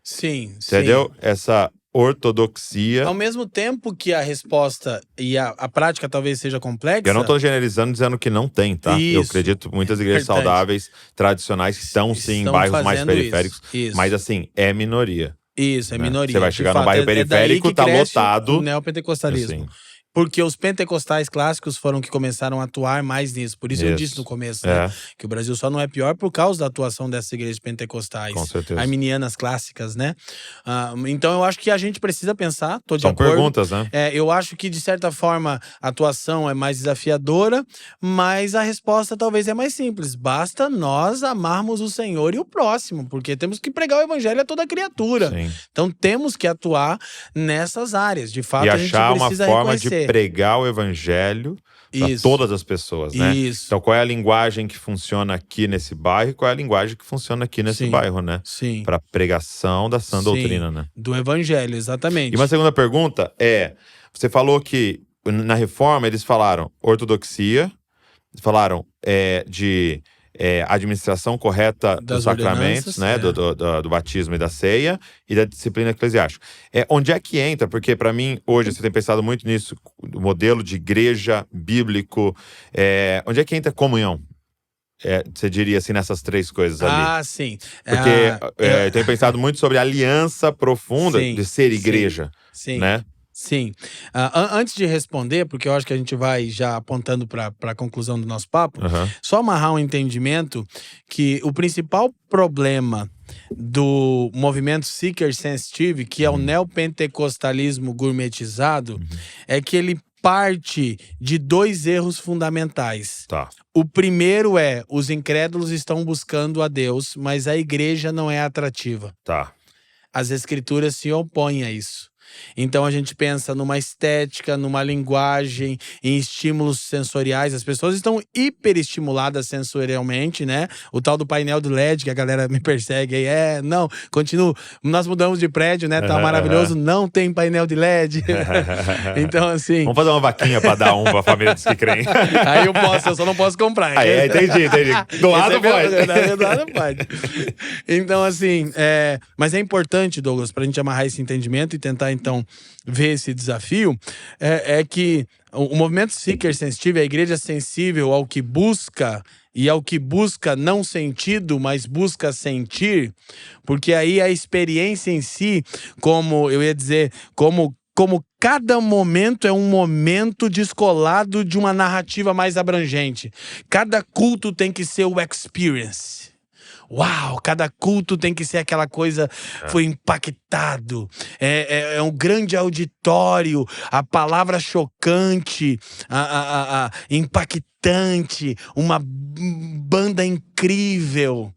Sim, Entendeu? sim. Essa ortodoxia. Ao mesmo tempo que a resposta e a prática talvez seja complexa... Eu não tô generalizando dizendo que não tem, tá? Isso. Eu acredito muitas igrejas Importante. saudáveis, tradicionais, que estão sim em bairros mais fazendo periféricos. isso. Mas, assim, é minoria. Isso, é né? minoria. Você vai de chegar num fato. bairro É daí periférico, que tá cresce lotado. o neopentecostalismo. Assim. Porque os pentecostais clássicos foram que começaram a atuar mais nisso. Por isso eu disse no começo, né? Que o Brasil só não é pior por causa da atuação dessas igrejas pentecostais. Com certeza. Arminianas clássicas, né? Então eu acho que a gente precisa pensar, tô de São acordo. perguntas, né? Eu acho que, de certa forma, a atuação é mais desafiadora, mas a resposta talvez é mais simples. Basta nós amarmos o Senhor e o próximo, porque temos que pregar o evangelho a toda criatura. Sim. Então temos que atuar nessas áreas. De fato, E a gente achar uma precisa forma reconhecer. de pregar o evangelho para Isso. todas as pessoas, né? Isso. Então, qual é a linguagem que funciona aqui nesse bairro e qual é a linguagem que funciona aqui nesse Sim. bairro, né? Sim. Para pregação da sã Sim. doutrina, né? Do evangelho, exatamente. E uma segunda pergunta você falou que na reforma eles falaram ortodoxia, falaram de administração correta Das dos sacramentos, né? Do batismo e da ceia e da disciplina eclesiástica. Onde é que entra? Porque para mim, hoje, você tem pensado muito nisso, o modelo de igreja bíblico, onde é que entra a comunhão? Você diria assim, nessas três coisas ali. Sim. Porque eu tenho pensado muito sobre a aliança profunda Sim, de ser igreja, sim. né? Sim. Antes de responder, porque eu acho que a gente vai já apontando para a conclusão do nosso papo, só amarrar um entendimento que o principal problema do movimento Seeker Sensitive, que é o neopentecostalismo gourmetizado, é que ele parte de dois erros fundamentais. Tá. O primeiro os incrédulos estão buscando a Deus, mas a igreja não é atrativa. Tá. As escrituras se opõem a isso. Então a gente pensa numa estética, numa linguagem, em estímulos sensoriais. As pessoas estão hiperestimuladas sensorialmente, né? O tal do painel do LED, que a galera me persegue aí. Não, continuo. Nós mudamos de prédio, né? Tá maravilhoso, não tem painel de LED. Então, assim… Vamos fazer uma vaquinha pra dar pra família dos que creem. Aí eu só não posso comprar. Entendi. Do lado pode. Do lado pode. Então, assim, mas é importante, Douglas, pra gente amarrar esse entendimento e tentar, então, ver esse desafio, é que o movimento Seeker Sensitive, a igreja sensível ao que busca, e ao que busca não sentido, mas busca sentir, porque aí a experiência em si, como eu ia dizer, como cada momento é um momento descolado de uma narrativa mais abrangente. Cada culto tem que ser o experience. Uau, cada culto tem que ser aquela coisa, foi impactado, é um grande auditório, a palavra chocante, impactante, uma banda incrível.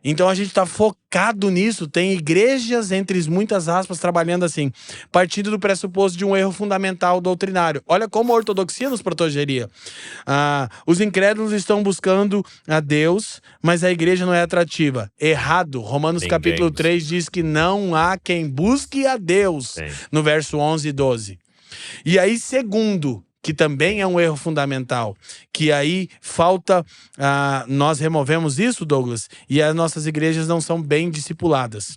Então a gente está focado nisso, tem igrejas, entre muitas aspas, trabalhando assim, partindo do pressuposto de um erro fundamental doutrinário. Olha como a ortodoxia nos protegeria. Os incrédulos estão buscando a Deus, mas a igreja não é atrativa. Errado. Romanos capítulo 3 diz que não há quem busque a Deus, no verso 11 e 12. E aí, segundo, que também é um erro fundamental, que aí falta, nós removemos isso, Douglas, e as nossas igrejas não são bem discipuladas.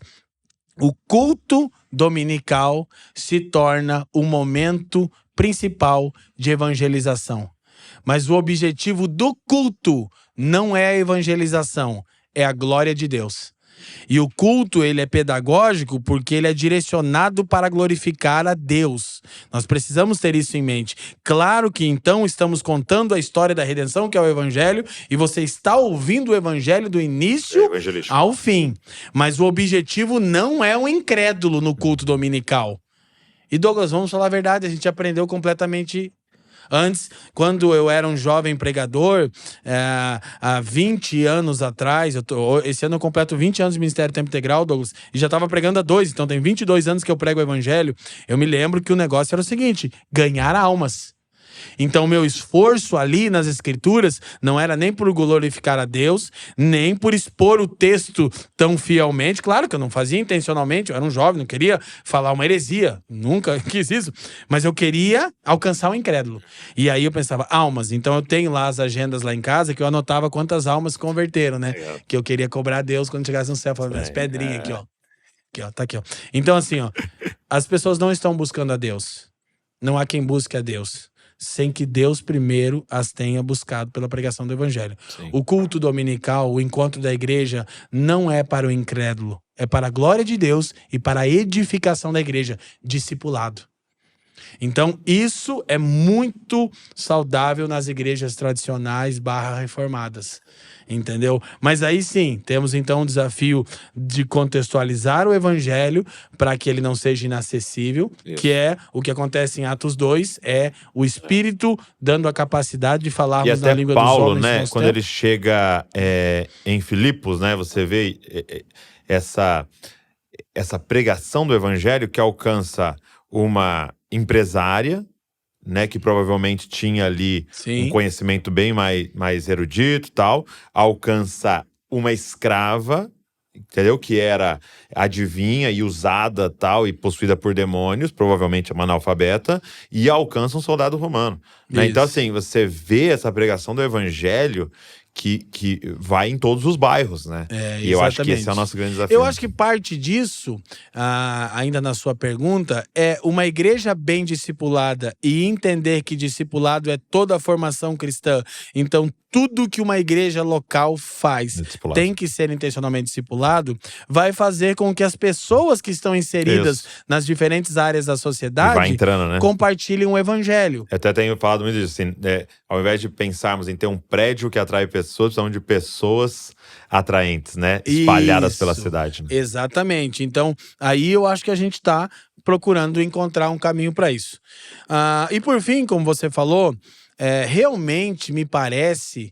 O culto dominical se torna o momento principal de evangelização. Mas o objetivo do culto não é a evangelização, é a glória de Deus. E o culto, ele é pedagógico porque ele é direcionado para glorificar a Deus. Nós precisamos ter isso em mente. Claro que então estamos contando a história da redenção, que é o evangelho, e você está ouvindo o evangelho do início ao fim. Mas o objetivo não é o incrédulo no culto dominical. E Douglas, vamos falar a verdade, a gente aprendeu completamente… Antes, quando eu era um jovem pregador, há 20 anos atrás, esse ano eu completo 20 anos de Ministério Tempo Integral, Douglas, e já estava pregando há 2, então tem 22 anos que eu prego o evangelho. Eu me lembro que o negócio era o seguinte: ganhar almas. Então, meu esforço ali nas escrituras não era nem por glorificar a Deus, nem por expor o texto tão fielmente. Claro que eu não fazia intencionalmente, eu era um jovem, não queria falar uma heresia, nunca quis isso, mas eu queria alcançar o incrédulo. E aí eu pensava, almas, então eu tenho lá as agendas lá em casa que eu anotava quantas almas se converteram, né? Que eu queria cobrar a Deus quando chegasse no céu, falando, as pedrinhas aqui, ó. Aqui, ó, tá aqui, ó. Então, assim, ó, as pessoas não estão buscando a Deus. Não há quem busque a Deus sem que Deus primeiro as tenha buscado pela pregação do evangelho. Sim. O culto dominical, o encontro da igreja, não é para o incrédulo. É para a glória de Deus e para a edificação da igreja, discipulado. Então, isso é muito saudável nas igrejas tradicionais /reformadas, entendeu? Mas aí sim, temos então o desafio de contextualizar o evangelho para que ele não seja inacessível, isso. Que é o que acontece em Atos 2, é o Espírito dando a capacidade de falarmos na língua Paulo, dos homens. Né, quando ele chega em Filipos, né, você vê essa pregação do evangelho que alcança uma empresária, né, que provavelmente tinha ali um conhecimento bem mais erudito e tal, alcança uma escrava, entendeu? Que era adivinha e usada tal, e possuída por demônios, provavelmente uma analfabeta, e alcança um soldado romano. Né? Então, assim, você vê essa pregação do evangelho que vai em todos os bairros, né? E eu acho que esse é o nosso grande desafio. Eu acho que parte disso, ainda na sua pergunta, é uma igreja bem discipulada e entender que discipulado é toda a formação cristã. Então, tudo que uma igreja local faz tem que ser intencionalmente discipulado, vai fazer com que as pessoas que estão inseridas nas diferentes áreas da sociedade entrando, né? compartilhem o evangelho. Eu até tenho falado muito disso, assim, ao invés de pensarmos em ter um prédio que atrai pessoas, precisamos de pessoas atraentes, né? Espalhadas pela cidade. Né? Exatamente. Então, aí eu acho que a gente está procurando encontrar um caminho para isso. E por fim, como você falou, realmente me parece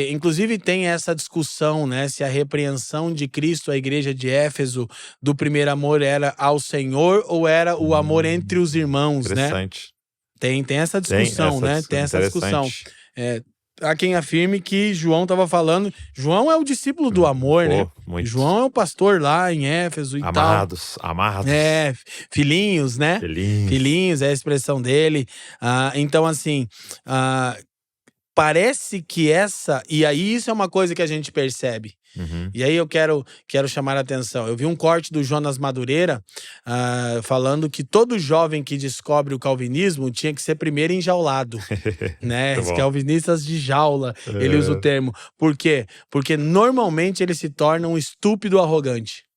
inclusive tem essa discussão, né? Se a repreensão de Cristo à igreja de Éfeso do primeiro amor era ao Senhor ou era o amor entre os irmãos, né? Interessante. Tem essa discussão, né? Tem essa discussão. Há quem afirme que João estava falando. João é o discípulo do amor, né? Muito. João é o pastor lá em Éfeso e amados. Filhinhos, né? Filhinhos é a expressão dele. Então, assim, parece que e aí isso é uma coisa que a gente percebe. E aí eu quero chamar a atenção. Eu vi um corte do Jonas Madureira falando que todo jovem que descobre o calvinismo tinha que ser primeiro enjaulado. Né? Os calvinistas de jaula, ele usa o termo. Por quê? Porque normalmente ele se torna um estúpido arrogante.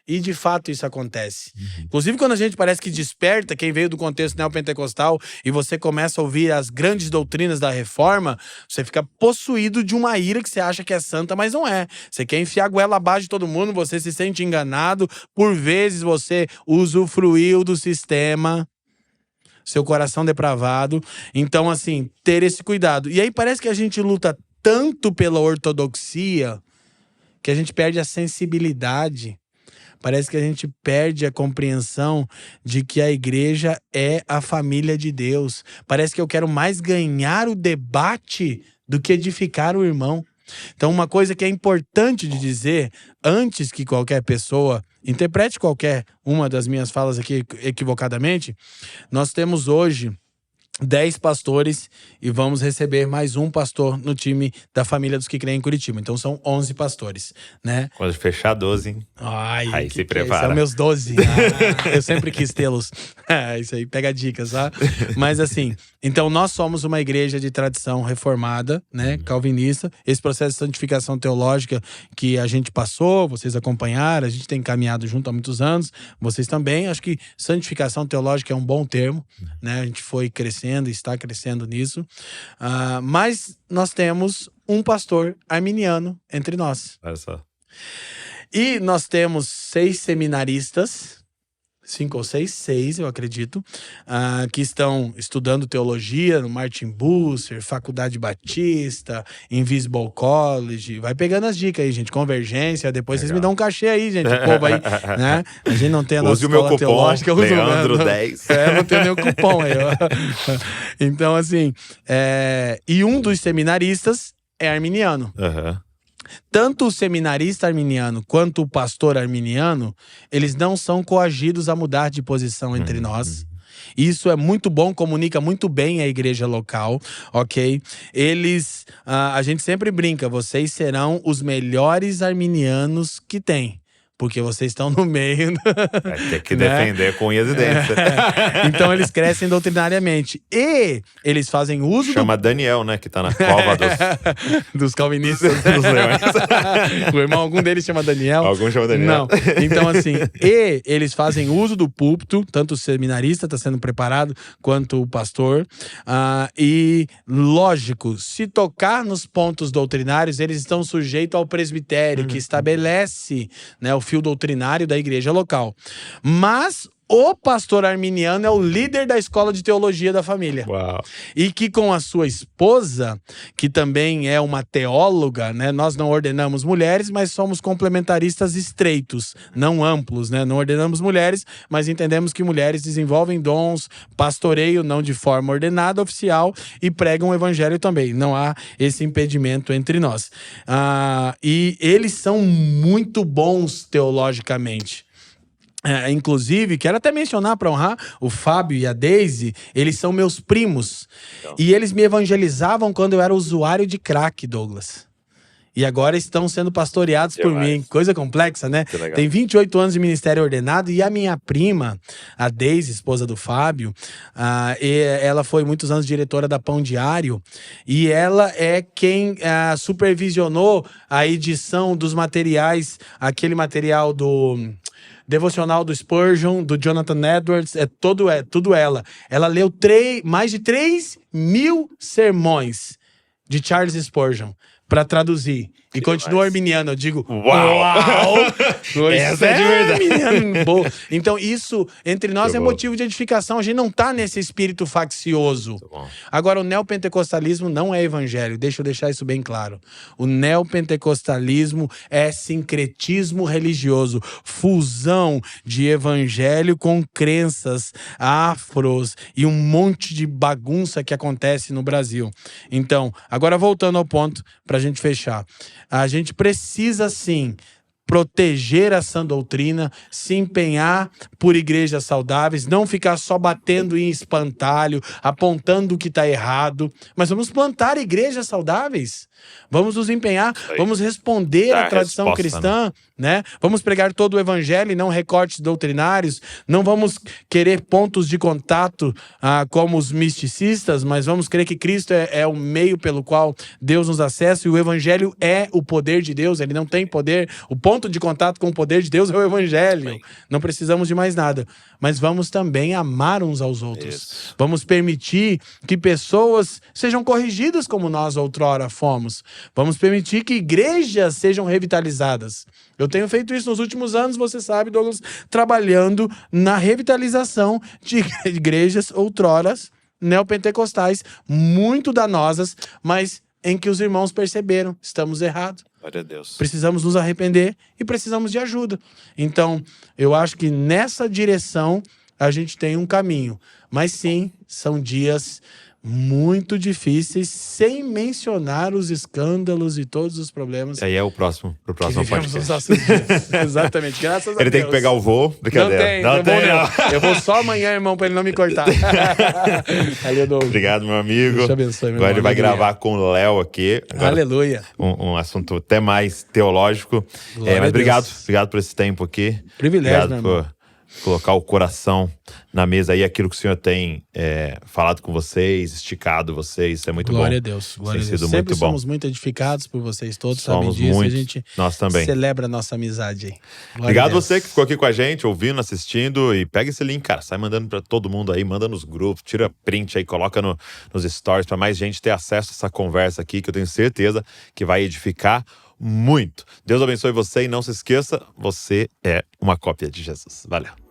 E de fato isso acontece. Inclusive quando a gente parece que desperta, quem veio do contexto neopentecostal, e você começa a ouvir as grandes doutrinas da reforma, você fica possuído de uma ira que você acha que é santa, mas não é. Você quer enfiar a goela abaixo de todo mundo, você se sente enganado, por vezes você usufruiu do sistema, seu coração depravado. Então, assim, ter esse cuidado. E aí parece que a gente luta tanto pela ortodoxia que a gente perde a sensibilidade. Parece que a gente perde a compreensão de que a igreja é a família de Deus. Parece que eu quero mais ganhar o debate do que edificar o irmão. Então, uma coisa que é importante de dizer, antes que qualquer pessoa interprete qualquer uma das minhas falas aqui equivocadamente, nós temos hoje 10 pastores e vamos receber mais um pastor no time da família dos que creem em Curitiba. Então são 11 pastores, né? Quando fechar 12, hein? Aí se prepara. São meus 12. Eu sempre quis tê-los. Isso aí, pega dicas, tá? Mas assim, então nós somos uma igreja de tradição reformada, né? Calvinista. Esse processo de santificação teológica que a gente passou, vocês acompanharam, a gente tem caminhado junto há muitos anos, vocês também. Acho que santificação teológica é um bom termo, né? A gente foi crescendo e está crescendo nisso. Mas nós temos um pastor arminiano entre nós. Olha só. E nós temos 6 seminaristas, 5 ou 6, eu acredito, que estão estudando teologia no Martin Bucer, Faculdade Batista, Invisible College. Vai pegando as dicas aí, gente. Convergência, depois vocês me dão um cachê aí, gente. O povo aí, né? A gente não tem a nossa escola teológica. Use o meu cupom, Leandro 10. Não tem nenhum cupom aí. Então, assim, e um dos seminaristas é arminiano. Tanto o seminarista arminiano quanto o pastor arminiano, eles não são coagidos a mudar de posição entre nós. Isso é muito bom, comunica muito bem a igreja local, ok? Eles, a gente sempre brinca, vocês serão os melhores arminianos que tem. Porque vocês estão no meio. Vai ter que defender com unhas e dentes. Então eles crescem doutrinariamente. E eles fazem uso Chama Daniel, né? Que tá na cova dos calvinistas. Dos leões. O irmão, algum deles chama Daniel? Algum chama Daniel. Não. Então, assim, eles fazem uso do púlpito, tanto o seminarista está sendo preparado, quanto o pastor. E, lógico, se tocar nos pontos doutrinários, eles estão sujeitos ao presbitério, que estabelece, né, o fio doutrinário da igreja local. Mas o pastor arminiano é o líder da escola de teologia da família. Uau. E que com a sua esposa, que também é uma teóloga, né? Nós não ordenamos mulheres, mas somos complementaristas estreitos, não amplos, né? Não ordenamos mulheres, mas entendemos que mulheres desenvolvem dons, pastoreio não de forma ordenada, oficial, e pregam o evangelho também. Não há esse impedimento entre nós. E eles são muito bons teologicamente. Inclusive, quero até mencionar para honrar o Fábio e a Daisy, eles são meus primos. Então. E eles me evangelizavam quando eu era usuário de crack, Douglas. E agora estão sendo pastoreados por mim. Coisa complexa, né? Tem 28 anos de ministério ordenado. E a minha prima, a Daisy, esposa do Fábio, ela foi muitos anos diretora da Pão Diário. E ela é quem supervisionou a edição dos materiais, aquele material do devocional do Spurgeon, do Jonathan Edwards, tudo ela. Ela leu mais de 3.000 sermões de Charles Spurgeon. para traduzir. E continua arminiano, eu digo, Uau! Essa é de verdade. Arminiano, boa. Então isso, entre nós, Muito é bom. motivo de edificação. A gente não tá nesse espírito faccioso. bom. Agora, o neopentecostalismo não é evangelho. Deixa eu deixar isso bem claro. O neopentecostalismo é sincretismo religioso. Fusão de evangelho com crenças afros e um monte de bagunça que acontece no Brasil. Então, agora voltando ao ponto pra gente fechar. A gente precisa, sim, proteger a sã doutrina, se empenhar por igrejas saudáveis, não ficar só batendo em espantalho, apontando o que está errado, mas vamos plantar igrejas saudáveis. Vamos nos empenhar, vamos responder à tradição cristã, né? Vamos pregar todo o evangelho e não recortes doutrinários. Não vamos querer pontos de contato como os misticistas, mas vamos crer que Cristo é o meio pelo qual Deus nos acessa e o evangelho é o poder de Deus, ele não tem poder. O ponto de contato com o poder de Deus é o evangelho. Não precisamos de mais nada. Mas vamos também amar uns aos outros. Isso. Vamos permitir que pessoas sejam corrigidas como nós outrora fomos. Vamos permitir que igrejas sejam revitalizadas. Eu tenho feito isso nos últimos anos, você sabe, Douglas, trabalhando na revitalização de igrejas outroras neopentecostais, muito danosas, mas em que os irmãos perceberam, estamos errados. Glória a Deus. Precisamos nos arrepender e precisamos de ajuda. Então, eu acho que nessa direção a gente tem um caminho. Mas sim, são dias muito difíceis, sem mencionar os escândalos e todos os problemas. Aí é o próximo, pro próximo que vivemos podcast. nos nossos dias. Exatamente, graças a Deus. Ele tem que pegar o voo. Não tem. Eu vou só amanhã, irmão, pra ele não me cortar. Valeu, Douglas. Obrigado, meu amigo. Deus te abençoe, meu Agora irmão. ele vai Aleluia. gravar com o Léo aqui. Agora, Aleluia. um assunto até mais teológico. Glória Mas a obrigado Deus. por esse tempo aqui. Privilégio, Obrigado meu irmão. por colocar o coração na mesa aí, aquilo que o Senhor tem falado com vocês, esticado vocês. Isso é muito Glória bom. a Deus. Glória a Tem Deus. sido Sempre muito bom. somos muito edificados por vocês todos, Somos sabem disso. muito. A gente Nós também. celebra a nossa amizade aí. Glória Obrigado a Deus. você que ficou aqui com a gente, ouvindo, assistindo. E pega esse link, cara. Sai mandando pra todo mundo aí, manda nos grupos, tira print aí, coloca nos stories pra mais gente ter acesso a essa conversa aqui, que eu tenho certeza que vai edificar muito. Deus abençoe você e não se esqueça, você é uma cópia de Jesus. Valeu.